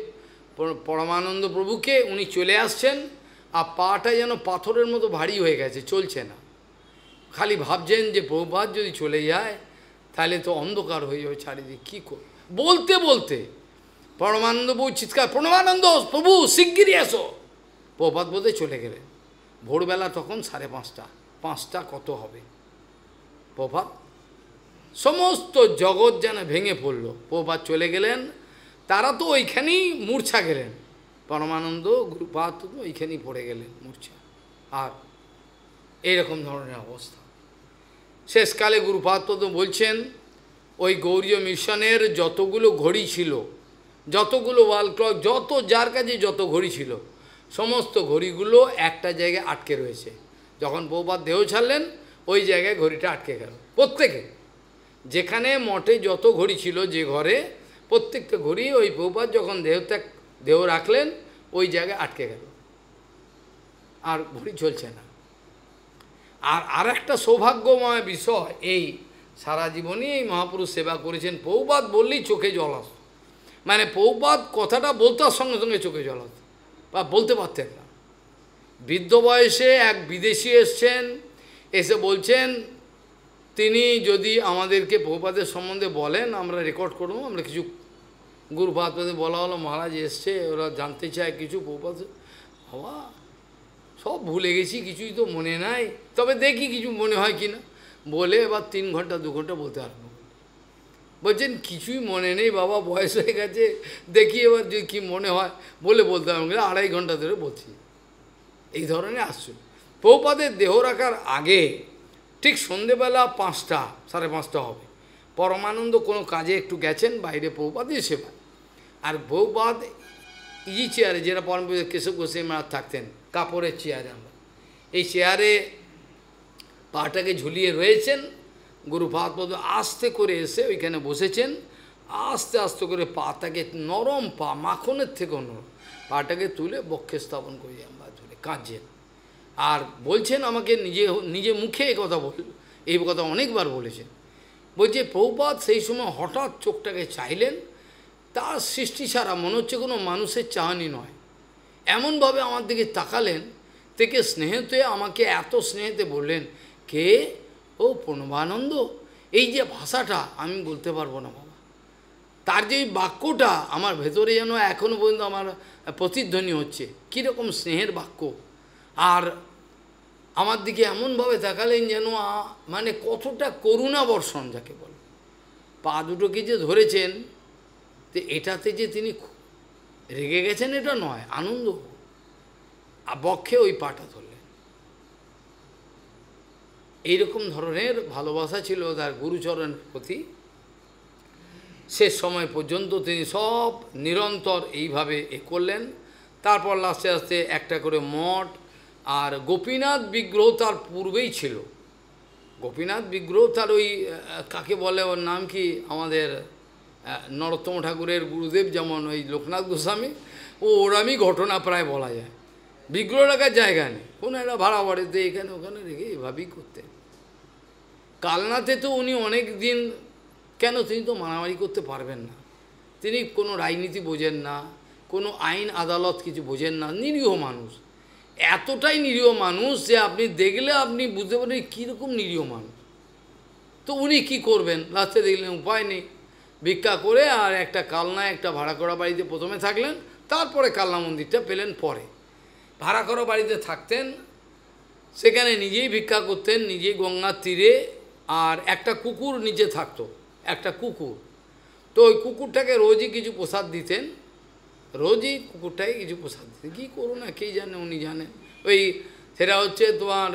পরমানন্দ প্রভুকে উনি চলে আসছেন, আর পাটা যেন পাথরের মতো ভারী হয়ে গেছে, চলছে না। খালি ভাবছেন যে প্রভুপাদ যদি চলে যায় তাহলে তো অন্ধকার হয়ে যাবে চারিদিকে, কী কর। বলতে বলতে পরমানন্দ প্রভু চিৎকার, প্রণবানন্দ প্রভু শিগগিরই এসো। প্রভুপাদ বলতে চলে গেলেন। ভোরবেলা তখন 5:30, 5টা কত হবে, প্রভুপাদ সমস্ত জগৎ যেন ভেঙে পড়ল। প্রভুপাদ চলে গেলেন, তারা তো ওইখানেই মূর্ছা গেলেন, পরমানন্দ গুরুপাদ তো ওইখানেই পড়ে গেলেন মূর্ছা। আর এইরকম ধরনের অবস্থা। শেষকালে গুরুপাদ তো বলছেন, ওই গৌরীয় মিশনের যতগুলো ঘড়ি ছিল, যতগুলো ওয়াল ক্লক, যত যার কাছে যত ঘড়ি ছিল, সমস্ত ঘড়িগুলো একটা জায়গায় আটকে রয়েছে। যখন প্রভুপাদ দেহ ছাড়লেন, ওই জায়গায় ঘড়িটা আটকে গেল। প্রত্যেকে, যেখানে মঠে যত ঘড়ি ছিল, যে ঘরে, প্রত্যেকটা ঘড়ি ওই প্রভুপাদ যখন দেহ রাখলেন, ওই জায়গায় আটকে গেল, আর ঘড়ি চলছে না। আর একটা সৌভাগ্যময় বিষয়, এই সারা জীবনই এই মহাপুরুষ সেবা করেছেন। প্রভুপাদ বললেই চোখে জল আসত, মানে প্রভুপাদ কথাটা বলতার সঙ্গে সঙ্গে চোখে জল আসত, বা বলতে পারতেন না। বৃদ্ধ বয়সে এক বিদেশি এসছেন, এসে বলছেন তিনি যদি আমাদেরকে প্রভুপাদের সম্বন্ধে বলেন, আমরা রেকর্ড করবো। আমরা কিছু গুরুপাদে বলা হলো, মহারাজ এসছে, ওরা জানতে চায় কিছু প্রভুপাদ। বাবা সব ভুলে গেছি, কিছুই তো মনে নাই, তবে দেখি কিছু মনে হয় কি না। বলে এবার 3 ঘন্টা 2 ঘন্টা বলতে আরম্ভ বলছেন, কিছুই মনে নেই বাবা, বয়স হয়ে গেছে, দেখি এবার যে কী মনে হয় বলতে আরম্ভ করে। 2.5 ঘন্টা ধরে বলছি। এই ধরনের আসছে। প্রভুপাদের দেহ রাখার আগে ঠিক সন্ধেবেলা 5টা 5:30 হবে, পরমানন্দ কোনো কাজে একটু গেছেন বাইরে, প্রভুপাদের সেবা। আর প্রভুপাদ ইজি চেয়ারে, যেটা পরম কেশব গোস্বামী মহারাজ থাকতেন, কাপড়ের চেয়ারে, আমরা এই চেয়ারে পাটাকে ঝুলিয়ে রয়েছেন। গুরুপাদ আস্তে করে এসে ওইখানে বসেছেন, আস্তে আস্তে করে পাটাকে, নরম পা, মাখনের থেকেও নরম, পাটাকে তুলে বক্ষে স্থাপন করি আমরা ঝুলে কাঁদছেন। আর বলছেন আমাকে নিজে মুখে এই কথা অনেকবার বলেছেন। বলছে প্রভুপাদ সেই সময় হঠাৎ চোখটাকে চাইলেন, তার সৃষ্টি ছাড়া মনে হচ্ছে কোনো মানুষের চাহনি নয়, এমনভাবে আমার দিকে তাকালেন, থেকে স্নেহেতে আমাকে এত স্নেহেতে বললেন, কে? ও প্রণবানন্দ। এই যে ভাষাটা আমি বলতে পারবো না বাবা, তার যে বাক্যটা আমার ভেতরে যেন এখনও পর্যন্ত আমার প্রতিধ্বনি হচ্ছে, কীরকম স্নেহের বাক্য। আর আমার দিকে এমনভাবে তাকালেন যেন মানে কতটা করুণা বর্ষণ যাকে বলে। পা দুটোকে যে ধরেছেন, তো এটাতে যে তিনি রেগে গেছেন এটা নয়, আনন্দ বক্ষে ওই পাটা ধরলেন। এইরকম ধরনের ভালোবাসা ছিল তার গুরুচরণের প্রতি। শেষ সময় পর্যন্ত তিনি সব নিরন্তর এইভাবে করলেন। তারপর আস্তে আস্তে একটা করে মঠ, আর গোপীনাথ বিগ্রহ তার পূর্বেই ছিল। গোপীনাথ বিগ্রহ তার ওই কাকে বলে, ওর নাম কি, আমাদের নরোত্তম ঠাকুরের গুরুদেব যেমন ওই লোকনাথ গোস্বামী, ওরামই ঘটনা প্রায় বলা যায়। বিগ্রহ রাখার জায়গা নেই, কোনো একটা ভাড়া বাড়িতে এখানে ওখানে রেখে এভাবেই করতেন। কালনাতে তো উনি অনেক দিন, কেন তিনি তো মারামারি করতে পারবেন না, তিনি কোনো রাজনীতি বোঝেন না, কোনো আইন আদালত কিছু বোঝেন না, নিরীহ মানুষ, এতটাই নিরীহ মানুষ যে আপনি দেখলে আপনি বুঝতে পারেন কীরকম নিরীহ মানুষ। তো উনি কি করবেন, লাস্টে দেখলেন উপায় নেই, ভিক্ষা করে আর একটা কালনায় একটা ভাড়া করা বাড়িতে প্রথমে থাকলেন, তারপরে কালনা মন্দিরটা পেলেন পরে। ভাড়া করা বাড়িতে থাকতেন, সেখানে নিজেই ভিক্ষা করতেন, নিজেই গঙ্গার তীরে, আর একটা কুকুর নিচে থাকতো, একটা কুকুর। তো ওই কুকুরটাকে রোজই কিছু প্রসাদ দিতেন, রোজই কুকুরটাকে কিছু প্রসাদ দিতেন। কী করুন না, কে জানে, উনি জানেন। ওই সেটা হচ্ছে তোমার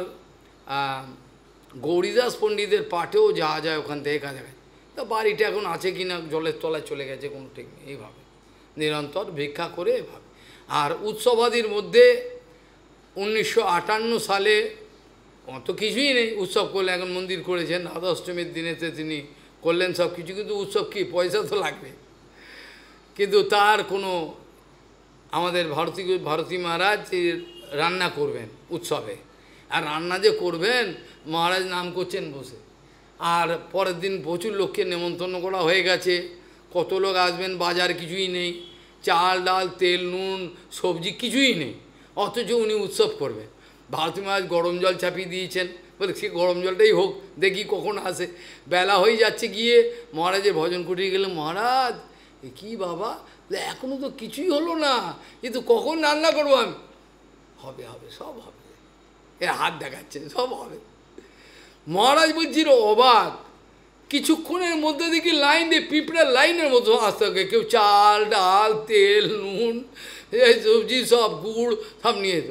গৌরীদাস পণ্ডিতের পাঠেও যাওয়া যায় ওখান থেকে কাছাকাছি। তা বাড়িটা এখন আছে কি না, জলের তলায় চলে গেছে, কোনো ঠিক নেই। এইভাবে নিরন্তর ভিক্ষা করে এভাবে। আর উৎসবাদির মধ্যে 1958 সালে অত কিছুই নেই, উৎসব করলে এখন মন্দির করেছেন, রাধা অষ্টমীর দিনেতে তিনি করলেন সব কিছু, কিন্তু উৎসব কি, পয়সা তো লাগবে, কিন্তু তার কোনো, আমাদের ভারতী মহারাজ রান্না করবেন উৎসবে, আর রান্না যে করবেন, মহারাজ নাম করছেন বসে, আর পরের দিন প্রচুর লোককে নেমন্তন্ন করা হয়ে গেছে, কত লোক আসবেন, বাজার কিছুই নেই, চাল ডাল তেল নুন সবজি কিছুই নেই, অথচ উনি উৎসব করবেন। ভারতী মহারাজ গরম জল চাপিয়ে দিয়েছেন, বলে সে গরম জলটাই হোক, দেখি কখন আসে। বেলা হয়ে যাচ্ছে, গিয়ে মহারাজের ভজন কুটিরে গেলে, মহারাজ এ কী বাবা, এখনও তো কিছুই হলো না, কিন্তু কখন রান্না করবো আমি? হবে হবে, সব হবে, এ হাত দেখাচ্ছেন, সব হবে। মহারাজ বলছিল অবাক, কিছুক্ষণের মধ্যে দেখি লাইন দিয়ে পিঁপড়ের লাইনের মতো আসতে হবে, কেউ চাল ডাল তেল নুন এই সবজি সব গুড় সব নিয়ে যেত,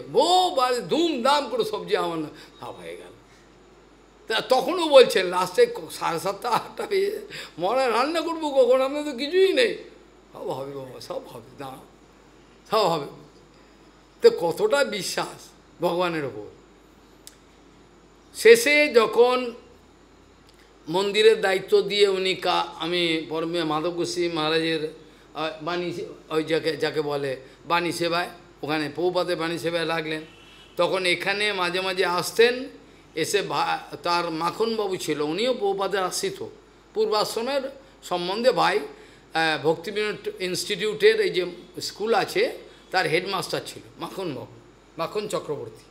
ধুমধাম করে সবজি আমার না সব হয়ে গেল। তা তখনও বলছেন, লাস্টে 7:30 8টা বেজে, মহারাজ রান্না করবো কখন, আপনার তো কিছুই নেই। সব হবে বাবা, সব হবে, দাঁড়াও, সব হবে। তো কতটা বিশ্বাস ভগবানের ওপর। শেষে যখন মন্দিরের দায়িত্ব দিয়ে উনি আমি মাধব গোস্বামী মহারাজের বাণী, ওই যাকে বলে বাণী সেবায়, ওখানে প্রভুপাদের বাণী সেবায় লাগলেন, তখন এখানে মাঝে মাঝে আসতেন, এসে তার মাখনবাবু ছিল, উনিও প্রভুপাদের আশ্রিত, পূর্বাশ্রমের সম্বন্ধে ভাই, ভক্তিবিনোদ ইনস্টিটিউটের এই যে স্কুল আছে তার হেডমাস্টার ছিল মাখনবাবু, মাখন চক্রবর্তী।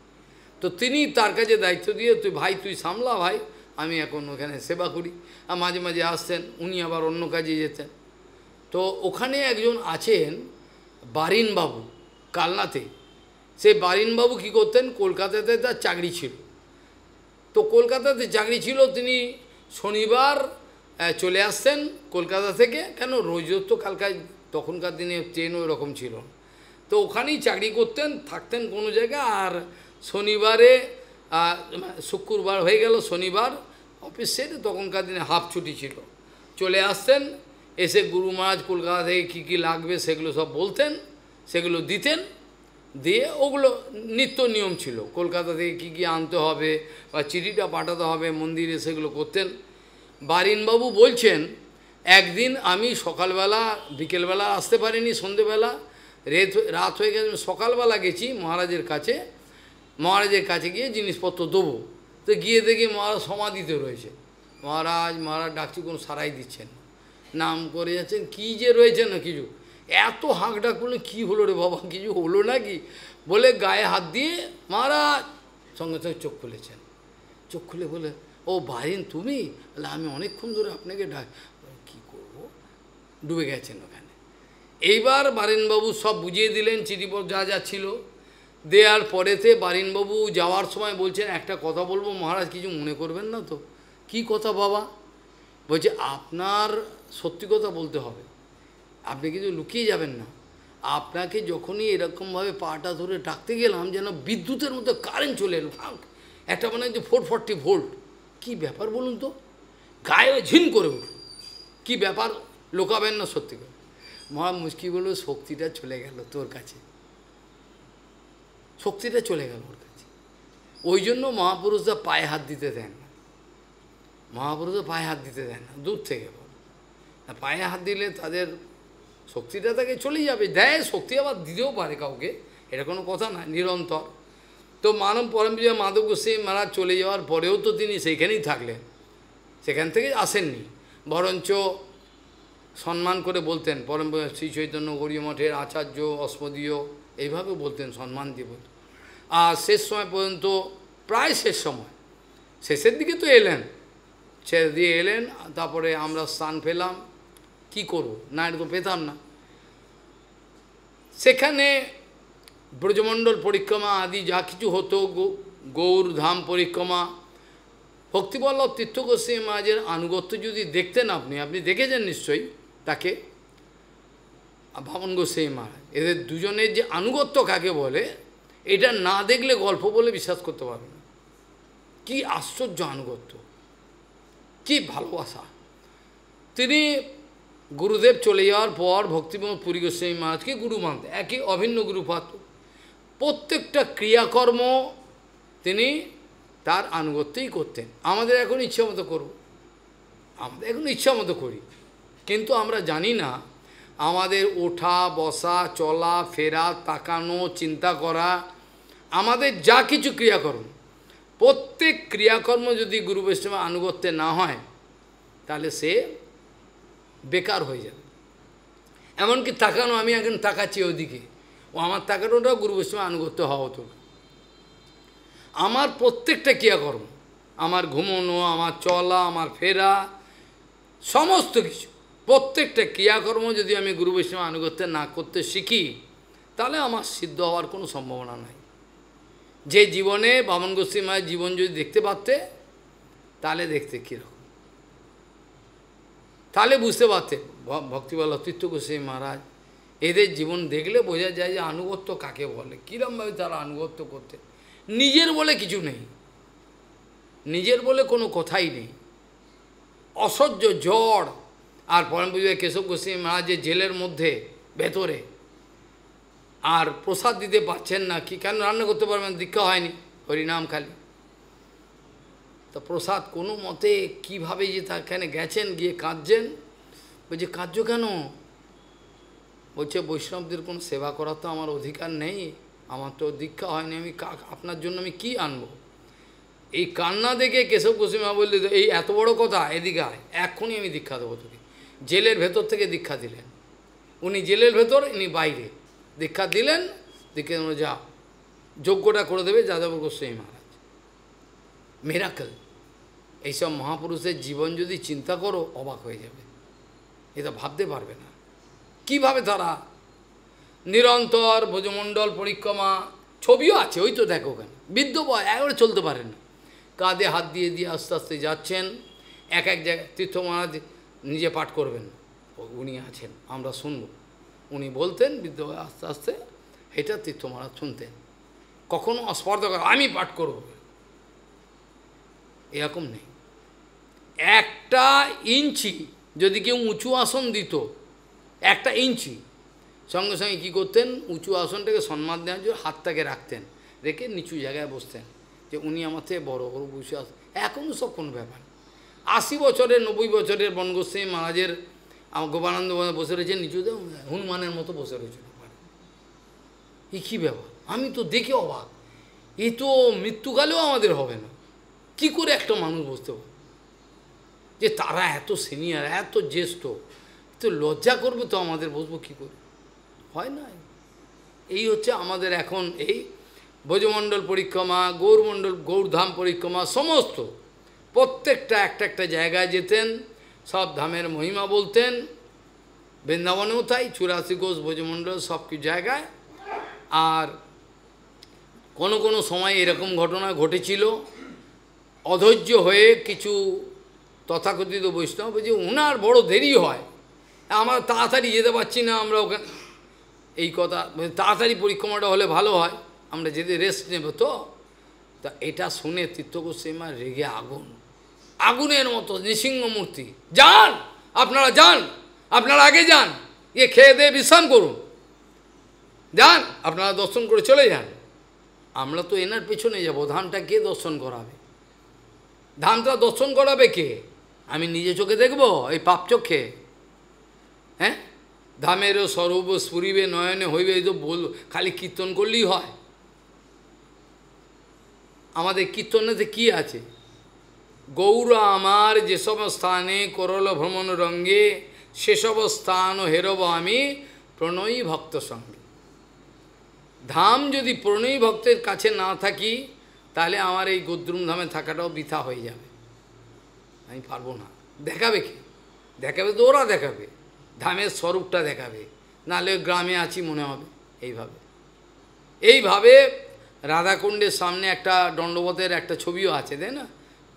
তো তিনি তার কাছে দায়িত্ব দিয়ে, তুই সামলা ভাই, আমি এখন ওখানে সেবা করি। আর মাঝে মাঝে আসতেন, উনি আবার অন্য কাজে যেতেন। তো ওখানে একজন আছেন বারিনবাবু, কালনাতে। সেই বারিনবাবু কী করতেন, কলকাতাতে তার চাকরি ছিল। তো কলকাতাতে চাকরি ছিল, তিনি শনিবার চলে আসতেন কলকাতা থেকে, কেন রোজ তো তখনকার দিনে ট্রেনও এরকম ছিল। তো ওখানেই চাকরি করতেন, থাকতেন কোনো জায়গায়, আর শনিবারে শুক্রবার হয়ে গেল, শনিবার অফিস সেরে, তখনকার দিনে হাফ ছুটি ছিল, চলে আসতেন, এসে গুরু মহারাজ কলকাতা থেকে কী কী লাগবে সেগুলো সব বলতেন, সেগুলো দিতেন, দিয়ে ওগুলো নিত্য নিয়ম ছিল, কলকাতা থেকে কী কী আনতে হবে বা চিঠিটা পাঠাতে হবে মন্দিরে, সেগুলো করতেন। বারিনবাবু বলছেন, একদিন আমি সকালবেলা বিকেলবেলা আসতে পারিনি, সন্ধেবেলা রাত হয়ে গেছে, সকালবেলা গেছি মহারাজের কাছে, মহারাজের কাছে গিয়ে জিনিসপত্র দেবো। তো গিয়ে দেখি মহারাজ সমাধিতে রয়েছে। মহারাজ ডাকছি, কোনো সারাই দিচ্ছেন না, নাম করে যাচ্ছেন, কী যে রয়েছে না কিছু। এত হাঁক ডাক করলে কী হলো রে বাবা, কিছু হলো নাকি বলে গায়ে হাত দিয়ে মহারাজ সঙ্গে সঙ্গে চোখ খুলেছেন। চোখ খুলে বলে, ও বারিন তুমি? বলে আমি অনেকক্ষণ ধরে আপনাকে ডাক, কী করবো, ডুবে গেছেন ওখানে। এইবার বারিনবাবু সব বুঝিয়ে দিলেন, চিঠিপত্র যা যা ছিল দেওয়ার পরেতে বারিনবাবু যাওয়ার সময় বলছেন, একটা কথা বলবো মহারাজ, কিছু মনে করবেন না তো? কি কথা বাবা? বলছে আপনার সত্যি কথা বলতে হবে, আপনি কিছু লুকিয়ে যাবেন না। আপনাকে যখনই এরকমভাবে পাটা ধরে ডাকতে গেলাম যেন বিদ্যুতের মতো কারেন্ট চলে এলো, একটা মানে যে 440 ভোল্ট। কী ব্যাপার বলুন তো, গায়ে ঝিন করে উঠল, কী ব্যাপার, লোকাবেন না সত্যি করে। মহা মুশকিল বলল, শক্তিটা চলে গেল তোর কাছে, শক্তিটা চলে গেল ওর কাছে। ওই জন্য মহাপুরুষরা পায়ে হাত দিতে দেন না, মহাপুরুষরা পায়ে হাত দিতে দেন না, দূর থেকে বল। পায়ে হাত দিলে তাদের শক্তিটা তাকে চলেই যাবে, দেয় শক্তি, আবার দিতেও পারে কাউকে, এটা কোনো কথা না, নিরন্তর। তো মানব পরম বিজয় মাধব গোস্বামী মহারাজ চলে যাওয়ার পরেও তো তিনি সেইখানেই থাকলেন, সেখান থেকে আসেননি, বরঞ্চ সম্মান করে বলতেন পরম শ্রী চৈতন্য গৌড়ীয় মঠের আচার্য অস্মদীয়, এইভাবে বলতেন, সম্মান দিয়ে বলতেন। আর শেষ সময় পর্যন্ত, প্রায় শেষ সময়, শেষের দিকে তো এলেন, ছেড়ে দিয়ে এলেন। তারপরে আমরা স্থান পেলাম, কি করব, না এটা তো পেতাম না। সেখানে ব্রজমণ্ডল পরিক্রমা আদি যা কিছু হতো, গৌরধাম পরিক্রমা, ভক্তিবল্লভ তীর্থ গোস্বামী মহারাজের আনুগত্য যদি দেখতেন আপনি দেখেছেন নিশ্চয়ই তাকে, বামন গোস্বামী মহারাজ, এদের দুজনের যে আনুগত্য কাকে বলে, এটা না দেখলে গল্প বলে বিশ্বাস করতে পারবে না। কি আশ্চর্য আনুগত্য, কি ভালোবাসা। তিনি গুরুদেব চলে যাওয়ার পর ভক্তিবিনোদ পুরী গোস্বামী মহারাজকে গুরু মানতে, একই অভিন্ন গুরুপাত, প্রত্যেকটা ক্রিয়াকর্ম তিনি তার আনুগত্যই করতেন। আমাদের এখন ইচ্ছা মতো করব, আমাদের এখন ইচ্ছা মতো করি, কিন্তু আমরা জানি না আমাদের ওঠা বসা চলা ফেরা তাকানো চিন্তা করা, আমাদের যা কিছু ক্রিয়াকর্ম, প্রত্যেক ক্রিয়াকর্ম যদি গুরু বৈষ্ণবের আনুগত্যে না হয় তাহলে সে বেকার হয়ে যাবে। এমনকি তাকানো, আমি এখন তাকাচ্ছি ওইদিকে, ও আমার তাকানোটাও গুরু বৈষ্ণবের আনুগত্য হওয়া হতো। আমার প্রত্যেকটা ক্রিয়াকর্ম, আমার ঘুমোনো, আমার চলা, আমার ফেরা, সমস্ত কিছু, প্রত্যেকটা ক্রিয়াকর্ম যদি আমি গুরু বৈষ্ণব আনুগত্যে না করতে শিখি, তাহলে আমার সিদ্ধ হওয়ার কোনো সম্ভাবনা নাই। যে জীবনে বামন গোস্বামী মহারাজ জীবন যদি দেখতে পারতে, তাহলে দেখতে কীরকম, তাহলে বুঝতে পারতে ভক্তিবল্লভ তীর্থ গোস্বামী মহারাজ, এদের জীবন দেখলে বোঝা যায় যে আনুগত্য কাকে বলে, কীরকমভাবে তারা আনুগত্য করতে। নিজের বলে কিছু নেই, নিজের বলে কোনো কথাই নেই, অসহ্য জ্বর। আর পরম পূজ্য কেশব গোস্বামী মহারাজের জেলের মধ্যে ভেতরে, আর প্রসাদ দিতে পারছেন না, কি কেন রান্না করতে পারবেন, দীক্ষা হয়নি, হরিনাম খালি। তা প্রসাদ কোনো মতে কীভাবে যে তাখানে গেছেন, গিয়ে কাঁদছেন, বলছে কাঁদছো কেন? বলছে বৈষ্ণবদের কোনো সেবা করার তো আমার অধিকার নেই, আমার তো দীক্ষা হয়নি, আমি আপনার জন্য আমি কী আনবো। এই কান্না দেখে কেশব গোস্বামী বললে, এই এত বড় কথা, এদিকে আয়, এক্ষুনি আমি দীক্ষা দেবো তোকে। জেলের ভেতর থেকে দীক্ষা দিলেন, উনি জেলের ভেতর, ইনি বাইরে, দীক্ষা দিলেন। দীক্ষা যা যজ্ঞটা করে দেবে যাদব গোস্বামী মহারাজ। মিরাকল। এইসব মহাপুরুষের জীবন যদি চিন্তা করো অবাক হয়ে যাবে, এটা ভাবতে পারবে না কিভাবে তারা নিরন্তর ব্রজমণ্ডল পরিক্রমা, ছবিও আছে, ওই তো দেখো কেন, বৃদ্ধ বয় একবারে চলতে পারেন না, কাঁধে হাত দিয়ে দিয়ে আস্তে আস্তে যাচ্ছেন। এক এক জায়গায় তীর্থ মহারাজ নিজে পাঠ করবেন, উনি আছেন, আমরা শুনব, উনি বলতেন বৃদ্ধ বয় আস্তে আস্তে, এটা তীর্থ মহারাজ শুনতেন। কখনো অস্পর্ধা করে আমি পাঠ করব, এরকম নেই। একটা ইঞ্চি যদি কেউ উঁচু আসন দিত, একটা ইঞ্চি, সঙ্গে সঙ্গে কী করতেন, উঁচু আসনটাকে সম্মান দেওয়ার জন্য হাতটাকে রাখতেন, রেখে নিচু জায়গায় বসতেন, যে উনি আমার থেকে বড় বড় বসে আসেন। এখনও সব কোনো ব্যাপার। 80 বছরের 90 বছরের বন গোস্বামী মহারাজের গোপানন্দ বসে রয়েছেন নিচুতে, হনুমানের মতো বসে রয়েছেন। এই কী ব্যাপার, আমি তো দেখে অবাক, এ তো মৃত্যুকালেও আমাদের হবে না। কি করে একটা মানুষ বুঝতে পারে যে তারা এত সিনিয়র, এত জ্যেষ্ঠ, তো লজ্জা করবে তো আমাদের, বসবো কী করে? হয় না। এই হচ্ছে আমাদের এখন এই ব্রজমণ্ডল পরিক্রমা, গৌরমণ্ডল, গৌরধাম পরিক্রমা, সমস্ত প্রত্যেকটা একটা একটা জায়গায় যেতেন, সব ধামের মহিমা বলতেন। বৃন্দাবনেও তাই, 84 কোষ ব্রজমণ্ডল সব কিছু জায়গায়। আর কোনো কোনো সময় এরকম ঘটনা ঘটেছিল, অধৈর্য হয়ে কিছু তথাকথিত বৈষ্ণব যে ওনার বড় দেরি হয়, আমরা তাড়াতাড়ি যেতে পারছি না, আমরা ওখানে এই কথা, তাড়াতাড়ি পরিক্রমাটা হলে ভালো হয়, আমরা যেতে রেস্ট নেব। তো তা এটা শুনে তীর্থগোস্বামী রেগে আগুন, আগুনের মতো নৃসিংহমূর্তি, যান আপনারা, যান আপনারা, আগে যান, এ খেয়ে দিয়ে বিশ্রাম করুন, যান আপনারা দর্শন করে চলে যান, আমরা তো এনার পেছনে যাব। ধামটা কে দর্শন করাবে? ধামটা দর্শন করাবে কে? আমি নিজে চোখে দেখব এই পাপ চোখে? হ্যাঁ, ধামেরও স্বরূপ স্ফুরিবে নয়নে হইবে, এই তো বল, খালি কীর্তন করলেই হয়? আমাদের কীর্তনেতে কি আছে? গৌর আমার যেসব স্থানে করল ভ্রমণ রঙ্গে, সেসব স্থান হেরব আমি প্রণয়ী ভক্ত সঙ্গে। ধাম যদি প্রণয়ী ভক্তের কাছে না থাকি, তাহলে আমার এই গদ্রুম ধামে থাকাটাও বৃথা হয়ে যাবে, আমি পারবো না। দেখাবে কি? দেখাবে তো ওরা দেখাবে, ধামের স্বরূপটা দেখাবে, নাহলে গ্রামে আছি মনে হবে। এইভাবে রাধাকুণ্ডের সামনে একটা দণ্ডবতের একটা ছবিও আছে, তাই না?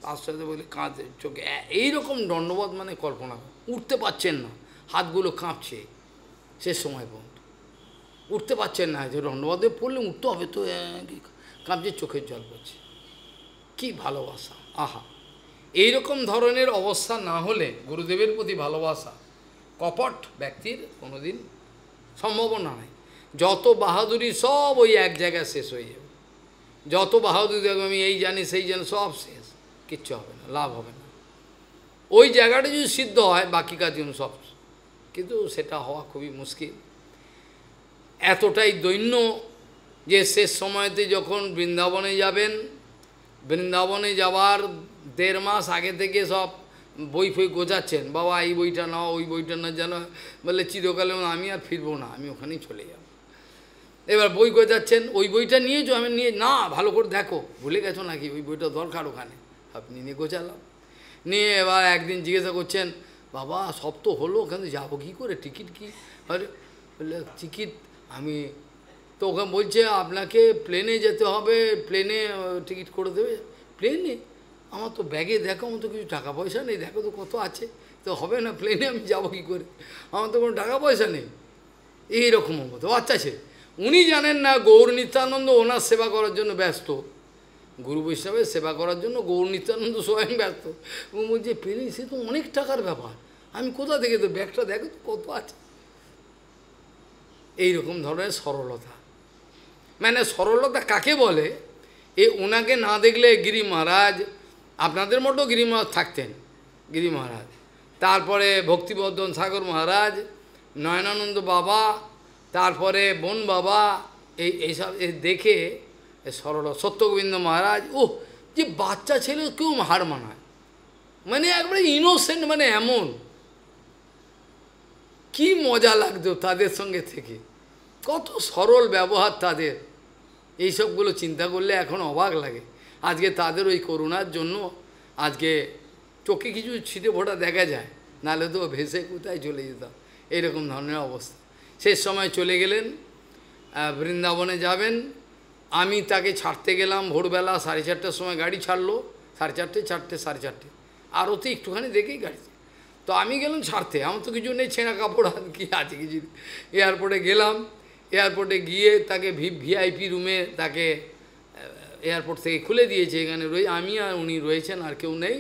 তার সাথে বলে কাঁধে চোখে এইরকম দণ্ডবত, মানে কল্পনা, উঠতে পারছেন না, হাতগুলো কাঁপছে, শেষ সময় পর্যন্ত উঠতে পারছেন না, যে দণ্ডবতে পড়লে উঠতে হবে তো, কাঁপছে, চোখের জল পড়ছে। কি ভালোবাসা! আহা, এইরকম ধরনের অবস্থা না হলে গুরুদেবের প্রতি ভালোবাসা, কপট ব্যক্তির কোনোদিন সম্ভাবনা নাই। যত বাহাদুরি সব ওই এক জায়গায় শেষ হয়ে যাবে। যত বাহাদুরি দেখো, আমি এই জানি সেই জানি, সব শেষ, কিচ্ছু হবে না, লাভ হবে না। ওই জায়গাটা যদি সিদ্ধ হয়, বাকি কাজগুলো সব, কিন্তু সেটা হওয়া খুবই মুশকিল। এতটাই দৈন্য যে শেষ সময়তে যখন বৃন্দাবনে যাবেন, বৃন্দাবনে যাওয়ার 1.5 মাস আগে থেকে সব বই ফই গোছাচ্ছেন, বাবা এই বইটা নাও, ওই বইটা না, যেন বলে চিরকালে আমি আর ফিরবো না, আমি ওখানেই চলে যাব। এবার বই গোছাচ্ছেন, ওই বইটা নিয়েছো? আমি নিয়ে, না ভালো করে দেখো, ভুলে গেছো নাকি, ওই বইটা দরকার ওখানে। আপনি নিয়ে গোছালাম, নিয়ে এবার একদিন জিজ্ঞাসা করছেন, বাবা সব তো হলো, ওখানে যাবো কী করে, টিকিট কি? আরে বললে টিকিট, আমি তো ওখানে বলছে আপনাকে প্লেনে যেতে হবে, প্লেনে টিকিট করে দেবে। প্লেনে? আমার তো ব্যাগে দেখো, আমার তো কিছু টাকা পয়সা নেই, দেখো তো কত আছে, তো হবে না, প্লেনে আমি যাবো কী করে, আমার তো কোনো টাকা পয়সা নেই। এইরকম মতো আচ্ছা, সে উনি জানেন না গৌর নিত্যানন্দ ওনার সেবা করার জন্য ব্যস্ত, গুরু বৈষ্ণবের সেবা করার জন্য গৌর নিত্যানন্দ স্বয়ং ব্যস্ত। ও বলছে প্লেনে, সে তো অনেক টাকার ব্যাপার, আমি কোথা থেকে, তো ব্যাগটা দেখো তো কত আছে। এইরকম ধরনের সরলতা, মানে সরলতা কাকে বলে? এ ওনাকে না দেখলে, গিরি মহারাজ, আপনাদের মতো গিরি মহারাজ থাকতেন, গিরি মহারাজ, তারপরে ভক্তিবর্ধন সাগর মহারাজ, নয়নানন্দ বাবা, তারপরে বন বাবা, এইসব দেখে সরল, সত্যগোবিন্দ মহারাজ, ও যে বাচ্চা ছেলে কেউ হার মানায়, মানে একবারে ইনোসেন্ট, মানে এমন কি মজা লাগতো তাদের সঙ্গে থেকে, কত সরল ব্যবহার তাদের। এইসবগুলো চিন্তা করলে এখন অবাক লাগে। আজকে তাদের ওই করুণার জন্য আজকে চোখে কিছু ছিটে ফোঁটা দেখা যায়, নাহলে তো ভেসে কোথায় চলে যেতাম। এইরকম ধরনের অবস্থা। শেষ সময় চলে গেলেন, বৃন্দাবনে যাবেন। আমি তাকে ছাড়তে গেলাম ভোরবেলা 4:30টার সময়, গাড়ি ছাড়লো 4:30, 4টে, 4:30, আরতি একটুখানি দেখেই গাড়িতে। তো আমি গেলাম ছাড়তে, আমার তো কিছু নেই, ছেঁড়া কাপড় আর কি আছে কিছু। এয়ারপোর্টে গেলাম, এয়ারপোর্টে গিয়ে তাকে ভিআইপি রুমে তাকে এয়ারপোর্ট থেকে খুলে দিয়েছে, এখানে আমি আর উনি রয়েছেন, আর কেউ নেই,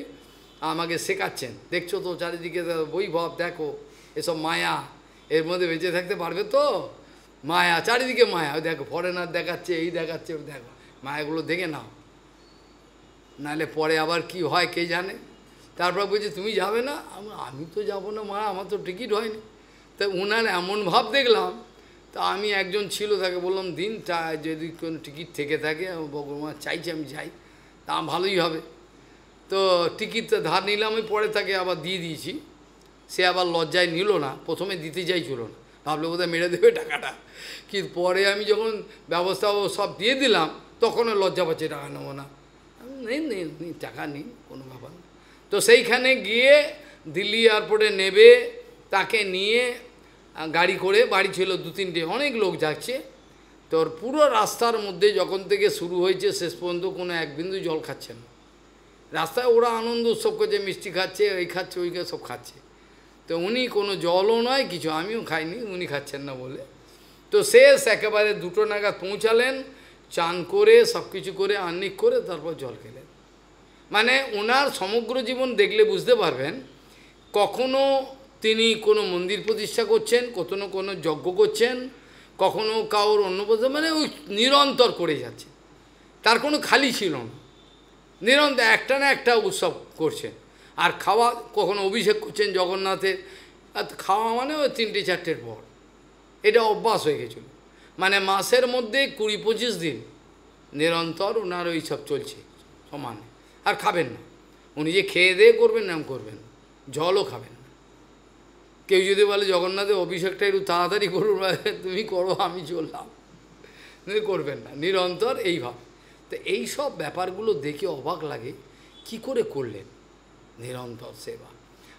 আমাকে শেখাচ্ছেন। দেখছো তো চারিদিকে বৈভব, দেখো এসব মায়া, এর মধ্যে বেঁচে থাকতে পারবে তো? মায়া, চারিদিকে মায়া, দেখো ফরেনার দেখাচ্ছে, এই দেখাচ্ছে, দেখো মায়াগুলো দেখে নাও, নাহলে পরে আবার কি হয় কে জানে। তারপর বলছে তুমি যাবে না? আমি তো যাব না মা, আমার তো টিকিট হয়নি। তা ওনার এমন ভাব দেখলাম, তা আমি একজন ছিল, তাকে বললাম দিন, তা যদি কোনো টিকিট থেকে থাকে, ভগবান চাইছে আমি যাই, তা ভালোই হবে। তো টিকিটটা ধার নিলাম, আমি পরে তাকে আবার দিয়ে দিয়েছি। সে আবার লজ্জায় নিল না, প্রথমে দিতে চাইছিল না, ভাবলে বোধহয় মেরে দেবে টাকাটা। কিন্তু পরে আমি যখন ব্যবস্থা সব দিয়ে দিলাম, তখনও লজ্জা পাচ্ছে, টাকা নেবো না। নেই নেই নেই, টাকা নেই, কোনো ব্যাপার না। তো সেইখানে গিয়ে দিল্লি এয়ারপোর্টে নেবে, তাকে নিয়ে গাড়ি করে, বাড়ি ছিল 2-3টে, অনেক লোক যাচ্ছে। তোর পুরো রাস্তার মধ্যে যখন থেকে শুরু হয়েছে শেষ পর্যন্ত কোনো এক বিন্দু জল খাচ্ছে না। রাস্তায় ওরা আনন্দ উৎসব করছে, মিষ্টি খাচ্ছে, ওই খাচ্ছে, ওই সব খাচ্ছে। তো উনি কোনো জলও নয় কিছু, আমিও খাইনি, উনি খাচ্ছেন না বলে। তো শেষ একেবারে 2টো নাগাদ পৌঁছালেন, চান করে সব কিছু করে আহ্নিক করে তারপর জল খেলেন। মানে ওনার সমগ্র জীবন দেখলে বুঝতে পারবেন, কখনো তিনি কোনো মন্দির প্রতিষ্ঠা করছেন, কখনো কোনো যজ্ঞ করছেন, কখনো কারোর অন্নপ্রসন্ন, মানে ওই নিরন্তর করে যাচ্ছে, তার কোনো খালি ছিল না, নিরন্তর একটা না একটা উৎসব করছেন। আর খাওয়া, কখনো অভিষেক করছেন জগন্নাথের, আর খাওয়া মানে ওই 3টে-4টের পর, এটা অভ্যাস হয়ে গেছিল। মানে মাসের মধ্যে 20-25 দিন নিরন্তর ওনার ওই সব চলছে সমানে। আর খাবেন না, উনি যে খেয়ে দিয়ে করবেন নাম করবেন, জলও খাবেন না। কেউ যদি বলে জগন্নাথের অভিষেকটা একটু তাড়াতাড়ি করুন, তুমি করো আমি চললাম, করবেন না, নিরন্তর এইভাবে। তো এই সব ব্যাপারগুলো দেখে অবাক লাগে, কি করে করলেন নিরন্তর সেবা।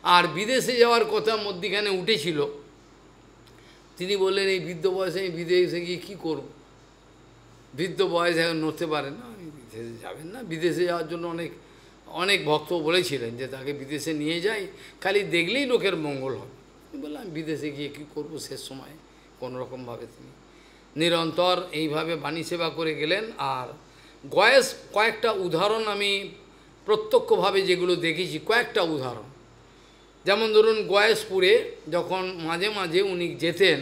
আর বিদেশে যাওয়ার কথা মধ্যিখানে উঠেছিল, তিনি বললেন এই বৃদ্ধ বয়সে আমি বিদেশে গিয়ে কী করব, বৃদ্ধ বয়স এখন নড়তে পারেন না, আমি বিদেশে যাবেন না। বিদেশে যাওয়ার জন্য অনেক অনেক ভক্ত বলেছিলেন যে তাকে বিদেশে নিয়ে যাই, খালি দেখলেই লোকের মঙ্গল হবে। আমি বললাম আমি বিদেশে গিয়ে কী করবো, শেষ সময় কোনোরকমভাবে তিনি নিরন্তর এইভাবে বাণী সেবা করে গেলেন। আর গয়েস কয়েকটা উদাহরণ আমি প্রত্যক্ষভাবে যেগুলো দেখেছি, কয়েকটা উদাহরণ, যেমন ধরুন গয়েশপুরে যখন মাঝে মাঝে উনি যেতেন,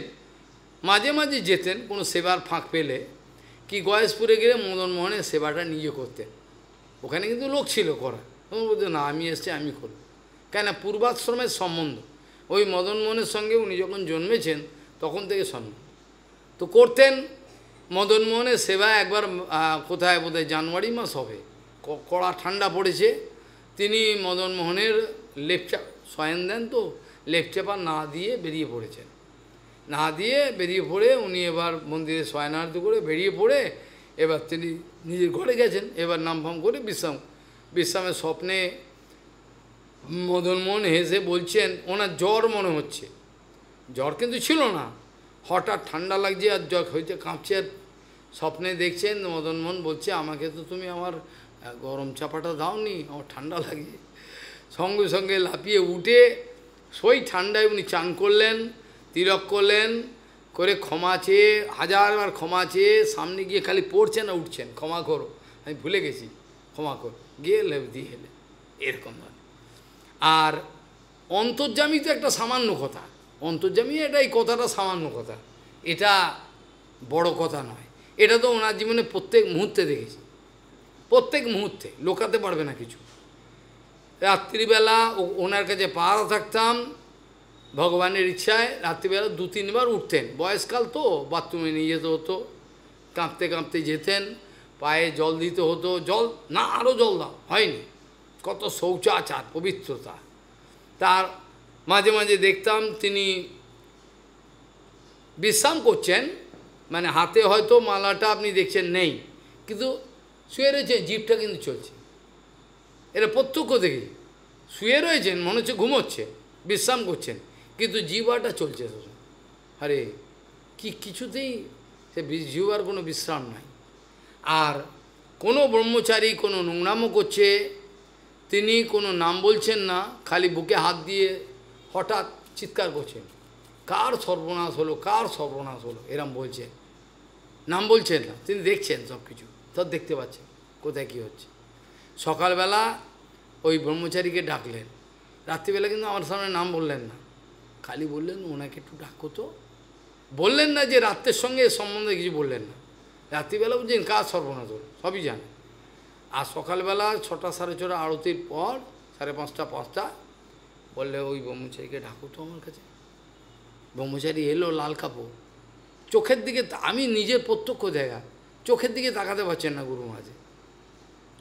মাঝে মাঝে যেতেন কোনো সেবার ফাঁক পেলে, কি গয়েশপুরে গেলে মদনমোহনের সেবাটা নিজে করতেন। ওখানে কিন্তু লোক ছিল করা, তখন বলতে না আমি এসছি আমি করব, কেন পূর্বাশ্রমের সম্বন্ধ, ওই মদনমোহনের সঙ্গে উনি যখন জন্মেছেন তখন থেকে সম্বন্ধ তো করতেন। মদনমোহনের সেবা একবার কোথায় বোধহয় জানুয়ারি মাস হবে, কড়া ঠান্ডা পড়েছে, তিনি মদনমোহনের লেপচাপ শয়ন দেন, তো লেপচাপা না দিয়ে বেরিয়ে পড়েছেন, না দিয়ে বেরিয়ে পড়ে উনি এবার মন্দিরে শয়নার্থ করে বেরিয়ে পড়ে এবার তিনি নিজের ঘরে গেছেন। এবার নামফাম করে বিশ্রামের স্বপ্নে মদনমোহন হেসে বলছেন, ওনার জ্বর মনে হচ্ছে, জ্বর কিন্তু ছিল না, হঠাৎ ঠান্ডা লাগছে আর জ্বর হয়েছে, কাঁপছে। আর স্বপ্নে দেখছেন মদনমোহন বলছে আমাকে তো তুমি আমার গরম চাপাটা দাওনি, আমার ঠান্ডা লাগে। সঙ্গে সঙ্গে লাফিয়ে উঠে সই ঠান্ডায় উনি চান করলেন, তিলক করলেন, করে ক্ষমা চেয়ে, 1000বার ক্ষমা চেয়ে সামনে গিয়ে খালি পড়ছেন আর উঠছেন, ক্ষমা করো আমি ভুলে গেছি, ক্ষমা করো, গিয়ে লেপ দিয়ে এলে, এরকম হয়। আর অন্তর্যামী তো একটা সামান্য কথা, অন্তর্যামী এটা, এই কথাটা সামান্য কথা, এটা বড় কথা নয়। এটা তো ওনার জীবনে প্রত্যেক মুহূর্তে দেখেছি, প্রত্যেক মুহূর্তে, লোকাতে পারবে না কিছু। রাত্রিবেলা ওনার কাছে পাহারা থাকতাম, ভগবানের ইচ্ছায় রাত্রিবেলা 2-3 বার উঠতেন, বয়সকাল তো বাথরুমে নিয়ে যেতে হতো, কাঁপতে কাঁপতে যেতেন, পায়ে জল দিতে হতো, জল না আরও জল দাও হয়নি, কত শৌচাচার পবিত্রতা। তার মাঝে মাঝে দেখতাম তিনি বিশ্রাম করছেন, মানে হাতে হয়তো মালাটা আপনি দেখছেন নেই, কিন্তু শুয়ে রয়েছে, জিভটা কিন্তু চলছে, এটা প্রত্যক্ষ দেখি, শুয়ে রয়েছেন মনে হচ্ছে ঘুমোচ্ছে, বিশ্রাম করছেন, কিন্তু জিহ্বাটা চলছে। আরে কি কিছুতেই সে জিহ্বার কোনো বিশ্রাম নাই। আর কোনো ব্রহ্মচারী কোনো নোংরামো করছে, তিনি কোনো নাম বলছেন না, খালি বুকে হাত দিয়ে হঠাৎ চিৎকার করছেন, কার সর্বনাশ হলো, কার সর্বনাশ হলো, এরম বলছেন, নাম বলছেন না, তিনি দেখছেন সব কিছু, সব দেখতে পাচ্ছেন কোথায় কী হচ্ছে। সকালবেলা ওই ব্রহ্মচারীকে ডাকলেন, রাত্রিবেলা কিন্তু আমার সামনে নাম বললেন না, খালি বললেন ওনাকে একটু ডাকো তো, বললেন না যে রাত্রের সঙ্গে এর সম্বন্ধে কিছু বললেন না, রাত্রিবেলা বুঝছেন কার সর্বনাশ হল সবই জানেন। আর সকালবেলা 6টা 6:30 আরতির পর 5:30 5টা বললে ওই ব্রহ্মচারীকে ডাকো তো আমার কাছে। ব্রহ্মচারী এলো, লাল কাপড়, চোখের দিকে, আমি নিজের প্রত্যক্ষ দেখা, চোখের দিকে তাকাতে পারছেন না গুরু মহারাজ।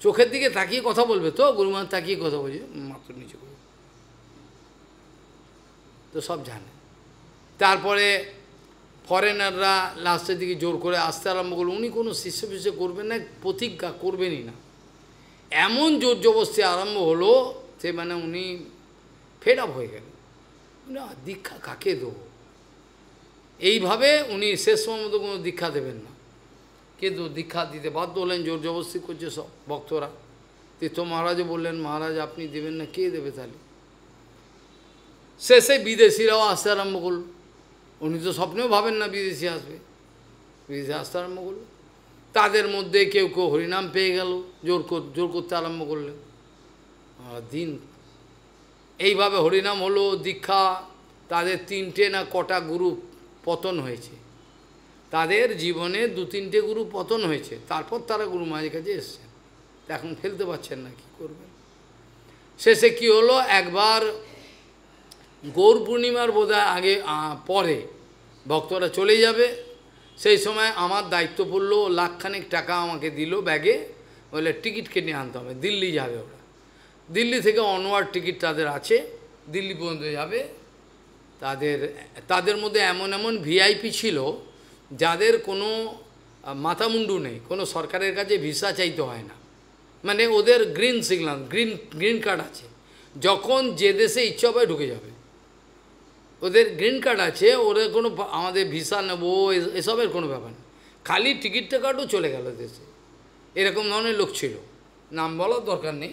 চোখের দিকে তাকিয়ে কথা বলবে তো, গুরু মহারাজ তাকিয়ে কথা বলছে, মাত্র নিচে করবে, তো সব জানে। তারপরে ফরেনাররা লাস্টের দিকে জোর করে আসতে আরম্ভ করলো, উনি কোনো শিষ্য ফিষ্য করবেন না, প্রতিজ্ঞা করবেনই না, এমন জোর জবস্তি আরম্ভ হলো, সে মানে উনি ফেড আপ হয়ে গেলেন, না দীক্ষা কাকে দেবো, এইভাবে উনি শেষ পর্যন্ত কোনো দীক্ষা দেবেন না, কিন্তু দীক্ষা দিতে বাধ্য হলেন, জোর জবস্তি করছে সব ভক্তরা। তীর্থ মহারাজও বললেন, মহারাজ আপনি দেবেন না, কে দেবে তাহলে? শেষে বিদেশিরাও আসতে আরম্ভ করল, উনি তো স্বপ্নেও ভাবেন না বিদেশি আসবে, বিদেশি আসতে আরম্ভ করলো। তাদের মধ্যে কেউ কেউ হরিনাম পেয়ে গেল, জোর করতে আরম্ভ করলেন, দিন এইভাবে হরিনাম হলো, দীক্ষা। তাদের 3টে না কটা গুরু পতন হয়েছে, তাদের জীবনে 2-3টে গুরু পতন হয়েছে, তারপর তারা গুরু মহারাজের কাছে এসছেন, এখন ফেলতে পারছেন না, কি করবেন। শেষে কি হলো, একবার গৌর পূর্ণিমার বোধহয় আগে পরে ভক্তরা চলে যাবে, সেই সময় আমার দায়িত্ব পড়লো, লাখখানেক টাকা আমাকে দিল ব্যাগে, বলে টিকিট কেটে আনতে হবে, দিল্লি যাবে ওরা, দিল্লি থেকে অনওয়ার্ড টিকিট তাদের আছে, দিল্লি পর্যন্ত যাবে। তাদের মধ্যে এমন এমন ভিআইপি ছিল যাদের কোনো মাথামুন্ডু নেই, কোনো সরকারের কাছে ভিসা চাইতে হয় না, মানে ওদের গ্রিন সিগন্যাল, গ্রিন কার্ড আছে, যখন যে দেশে ইচ্ছা হবে ঢুকে যাবে, ওদের গ্রিন কার্ড আছে, ওদের কোনো আমাদের ভিসা নেবো এসবের কোনো ব্যাপার নেই, খালি টিকিটটা কাটও চলে গেল দেশে, এরকম ধরনের লোক ছিল, নাম বলার দরকার নেই।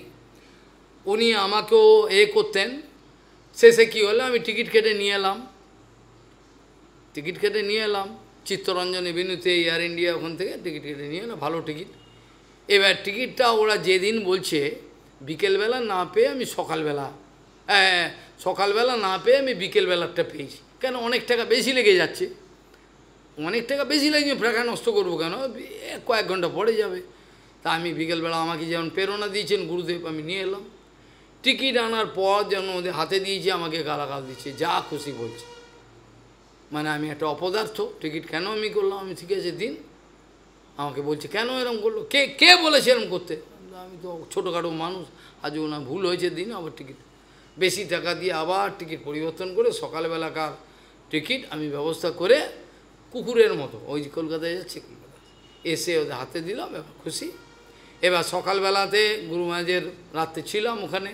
উনি আমাকেও করতেন। শেষে কী হলো, আমি টিকিট কেটে নিয়ে এলাম, চিত্তরঞ্জনে বিনুতে এয়ার ইন্ডিয়া, ওখান থেকে টিকিট কেটে নিয়ে এলাম, ভালো টিকিট। এবার টিকিটটা ওরা যেদিন বলছে, বিকেলবেলা না পেয়ে আমি সকালবেলা না পেয়ে আমি বিকেলবেলাটা পেয়েছি, কেন অনেক টাকা বেশি লেগে যাচ্ছে, অনেক টাকা বেশি লেগে টাকা নষ্ট করবো কেন, কয়েক ঘন্টা পরে যাবে, তা আমি বিকেলবেলা আমাকে যেমন প্রেরণা দিয়েছেন গুরুদেব, আমি নিয়ে এলাম। টিকিট আনার পর যেমন ওদের হাতে দিয়েছে, আমাকে গালাগাল দিচ্ছে, যা খুশি বলছে, মানে আমি একটা অপদার্থ, টিকিট কেন আমি করলাম, আমি ঠিক আছে দিন, আমাকে বলছে কেন এরকম করলো, কে বলেছে এরকম করতে, আমি তো ছোটোখাটো মানুষ, আজ ওনার ভুল হয়েছে দিন, আবার টিকিট বেশি টাকা দিয়ে আবার টিকিট পরিবর্তন করে সকালবেলাকার টিকিট আমি ব্যবস্থা করে কুকুরের মতো ওই যে কলকাতায় যাচ্ছি, কলকাতা এসে ওদের হাতে দিলাম, এবার খুশি। এবার সকালবেলাতে গুরু মহারাজের রাত্রে ছিলাম ওখানে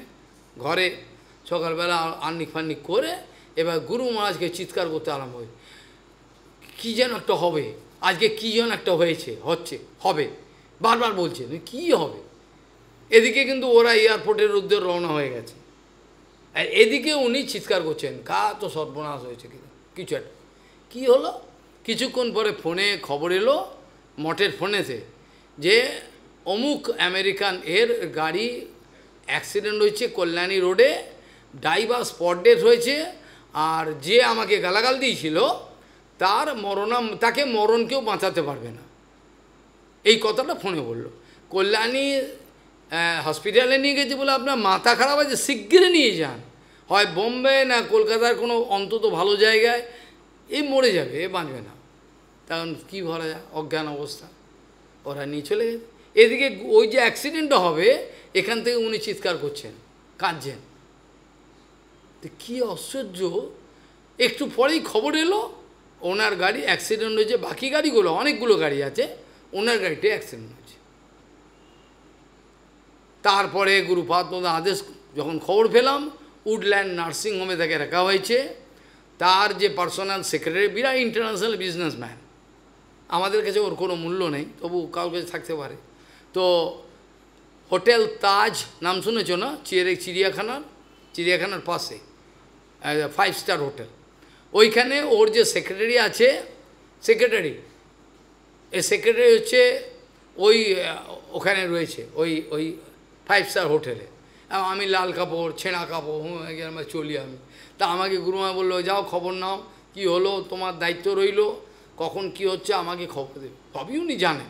ঘরে, সকালবেলা আন্নিক ফান্নিক করে এবার গুরু মহারাজকে চিৎকার করতে আরম্ভ হয়, কী যেন একটা হবে, আজকে কী যেন একটা হবে, বারবার বলছে কী হবে। এদিকে কিন্তু ওরা এয়ারপোর্টের উদ্দেশ্যে রওনা হয়ে গেছে, আর এদিকে উনি চিৎকার করছেন, তো সর্বনাশ হয়েছে, কিছু একটা কী হলো। কিছুক্ষণ পরে ফোনে খবর এলো, মঠের ফোনেতে, যে অমুক আমেরিকান গাড়ি অ্যাক্সিডেন্ট হয়েছে কল্যাণী রোডে, ড্রাইভার স্পট ডেথ হয়েছে, আর যে আমাকে গালাগাল দিয়েছিল তাকে মরণকেও বাঁচাতে পারবে না, এই কথাটা ফোনে বললো। কল্যাণী হসপিটালে নিয়ে গেছে বলে আপনার মাথা খারাপ আছে, শিগগিরই নিয়ে যান, হয় বোম্বে না কলকাতার কোনো অন্তত ভালো জায়গায়, মরে যাবে, বাঁচবে না, তখন কী ভরা যায়, অজ্ঞান অবস্থা, ওরা নিয়ে চলে গেছে। এদিকে ওই যে অ্যাক্সিডেন্টটা হবে, এখান থেকে উনি চিৎকার করছেন, কাঁদছেন, তো কী আশ্চর্য। একটু পরেই খবর এলো ওনার গাড়ি অ্যাক্সিডেন্ট হয়েছে, বাকি গাড়িগুলো অনেকগুলো গাড়ি আছে, ওনার গাড়িতে অ্যাক্সিডেন্ট হয়েছে। তারপরে গুরুপাদ আদেশ যখন খবর পেলাম, উডল্যান্ড নার্সিংহোমে তাকে রাখা হয়েছে, তার যে পার্সোনাল সেক্রেটারি, বিরাট ইন্টারন্যাশনাল বিজনেসম্যান, আমাদের কাছে ওর কোনো মূল্য নেই, তবু কারোর কাছে থাকতে পারে। তো হোটেল তাজ নাম শুনেছ না, চিড়িয়াখানার পাশে 5 স্টার হোটেল, ওইখানে ওর যে সেক্রেটারি আছে, সেক্রেটারি হচ্ছে ওখানে রয়েছে ওই 5 স্টার হোটেলে। আমি লাল কাপড় ছেঁড়া কাপড় চলি আমি, তা আমাকে গুরুমা বললো, যাও খবর নাও, কি হলো, তোমার দায়িত্ব রইল, কখন কি হচ্ছে আমাকে খবর দেবে, সবই উনি জানেন।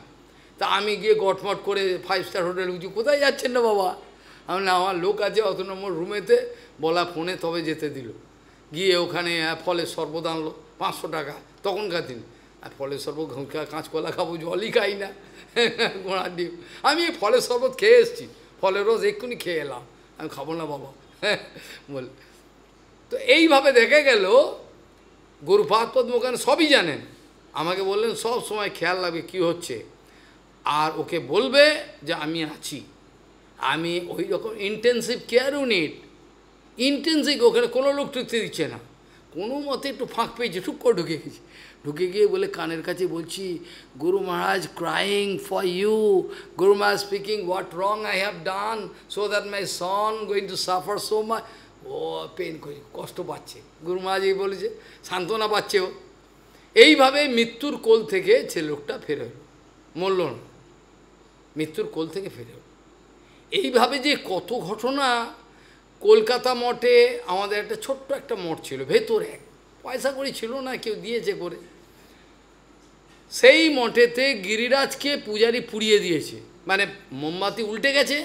তা আমি গিয়ে গটমট করে 5 স্টার হোটেল বুঝি, কোথায় যাচ্ছেন না বাবা, আমি না আমার লোক আছে অত নম্বর রুমেতে, বলা ফোনে তবে যেতে দিল, গিয়ে ওখানে ফলের শরবত আনলো 500 টাকা, তখনকার দিন আর ফলের শরবত কাঁচকলা খাবো, জলই খাই না, ঘোড়ার ডিম। আমি ফলের শরবত খেয়ে এসেছি, ফলের রস এক্ষুনি খেয়ে এলাম, আমি খাবো না বাবা বল। তো এইভাবে দেখে গেল গুরুপাদ পদ্মখান সবই জানেন, আমাকে বললেন সব সময় খেয়াল রাখবে কী হচ্ছে, আর ওকে বলবে যে আমি আছি। আমি ওই রকম ইন্টেন্সিভ কেয়ারও নিড, ইন্টেন্সিভ, ওখানে কোনো লোক ঢুকতে দিচ্ছে না, কোনো মতে একটু ফাঁক পেয়েছে, টুক করে ঢুকে গেছি, ঢুকে গিয়ে বলে কানের কাছে বলছি, গুরু মহারাজ crying for you, Guru Maharaj speaking what wrong I have done so that my son going to suffer so much, ও পেন করে কষ্ট পাচ্ছে, গুরু মহারাজ এই বলেছে, সান্ত্বনা পাচ্ছে ও। এইভাবে মৃত্যুর কোল থেকে সে লোকটা ফেরে হলো, মরল না, মৃত্যুর কোল থেকে ফেরে হলো। এইভাবে যে কত ঘটনা। কলকাতা মঠে আমাদের একটা ছোট্ট একটা মঠ ছিল, ভেতরে পয়সা করি ছিল না, কেউ দিয়েছে করে, সেই মঠেতে গিরিরাজকে পূজারি পুড়িয়ে দিয়েছে, মানে মোমবাতি উল্টে গেছে,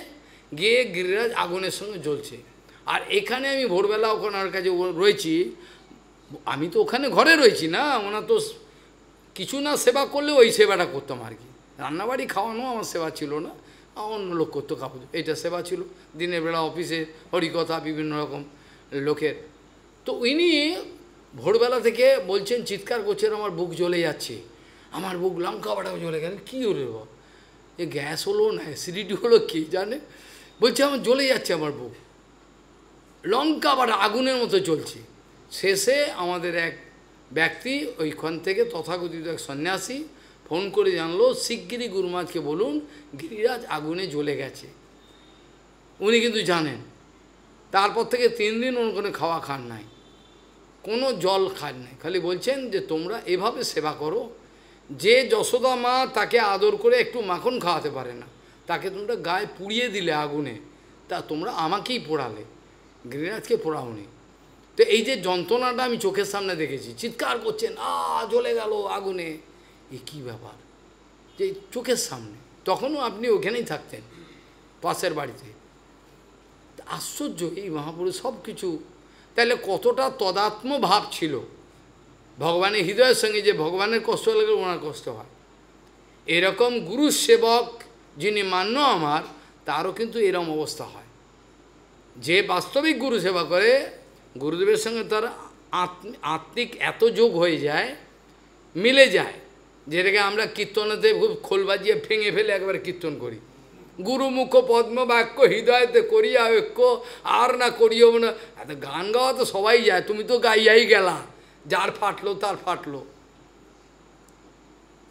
গিয়ে গিরিরাজ আগুনের সঙ্গে জ্বলছে। আর এখানে আমি ভোরবেলা ওখানের কাছে রয়েছি, আমি তো ওখানে ঘরে রয়েছি না, ওনার তো কিছু না সেবা করলে ওই সেবাটা করতাম আর কি, রান্নাবাড়ি খাওয়ানো আমার সেবা ছিল না, অন্য লোক করতো কাপড়, এইটা সেবা ছিল, দিনের বেলা অফিসে হরিকথা বিভিন্ন রকম লোকের। তো উনি ভোরবেলা থেকে বলছেন, চিৎকার করছেন, আমার বুক জ্বলে যাচ্ছে, আমার বুক লঙ্কা বাটাও জ্বলে গেল, কী হলো বাবা, এ গ্যাস হলো না অ্যাসিডিটি হলো কী জানে, বলছে আমার জ্বলে যাচ্ছে আমার বুক, লঙ্কা বাটা আগুনের মতো চলছে। শেষে আমাদের এক ব্যক্তি ওইখান থেকে তথাকথিত এক সন্ন্যাসী ফোন করে জানলো, শিগগিরই গুরু মহারাজকে বলুন গিরিরাজ আগুনে জ্বলে গেছে। উনি কিন্তু জানেন, তারপর থেকে 3 দিন ওর কোনো খাওয়া খান নাই, কোনো জল খান নাই, খালি বলছেন যে তোমরা এভাবে সেবা করো, যে যশোদা মা তাকে আদর করে একটু মাখন খাওয়াতে পারে না, তাকে তোমরা গায়ে পুড়িয়ে দিলে আগুনে, তা তোমরা আমাকেই পোড়ালে, গিরিরাজকে পোড়াওনি। তো এই যে যন্ত্রণাটা আমি চোখের সামনে দেখেছি, চিৎকার করছেন, জ্বলে গেল আগুনে, এ কী ব্যাপার, যে চোখের সামনে, তখনও আপনি ওখানেই থাকতেন পাশের বাড়িতে। আশ্চর্য এই মহাপুরুষ সব কিছু, তাহলে কতটা তদাত্ম ভাব ছিল ভগবানের হৃদয়ের সঙ্গে, যে ভগবানের কষ্ট লাগলে ওনার কষ্ট হয়। এরকম গুরু সেবক যিনি মান্য আমার, তারও কিন্তু এরকম অবস্থা হয়, যে বাস্তবিক গুরু সেবা করে গুরুদেবের সঙ্গে তার আত্মিক এত যোগ হয়ে যায়, মিলে যায়, যেটাকে আমরা কীর্তনেতে খুব খোল বাজিয়ে ভেঙে ফেলে একবার কীর্তন করি, গুরুমুখ পদ্ম বাক্য হৃদয়তে করিয়া ঐক্য, আর না করিও না, এত গান গাওয়া তো সবাই যায়, তুমি তো গাইয়াই গেলা, যার ফাটলো তার ফাটলো।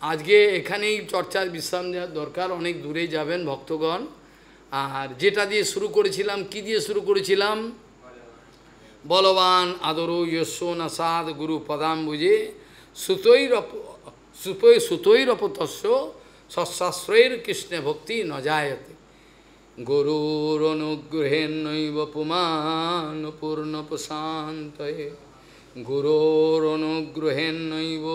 আজকে এখানেই চর্চার বিশ্রাম দেওয়ার দরকার, অনেক দূরে যাবেন ভক্তগণ। আর যেটা দিয়ে শুরু করেছিলাম, কি দিয়ে শুরু করেছিলাম, বলবান আদরো যস্য নাসাদ গুরু পদাম্বুজে সুতৈরপতস্য সশাস্ত্রৈর কৃষ্ণ ভক্তি ন জায়তে, গুরুরনুগ্রহেন্নৈব পুমান পূর্ণ প্রশান্তয়ে, গুরুরনুগ্রহেন্নৈব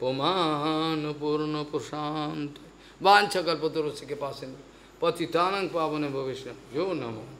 পুমান পূর্ণ প্রশান্তয়ে। वाञ्छकल्पतरुस्य कृपासिन्धु पतितानां पावने भविष्यति। जो नमो।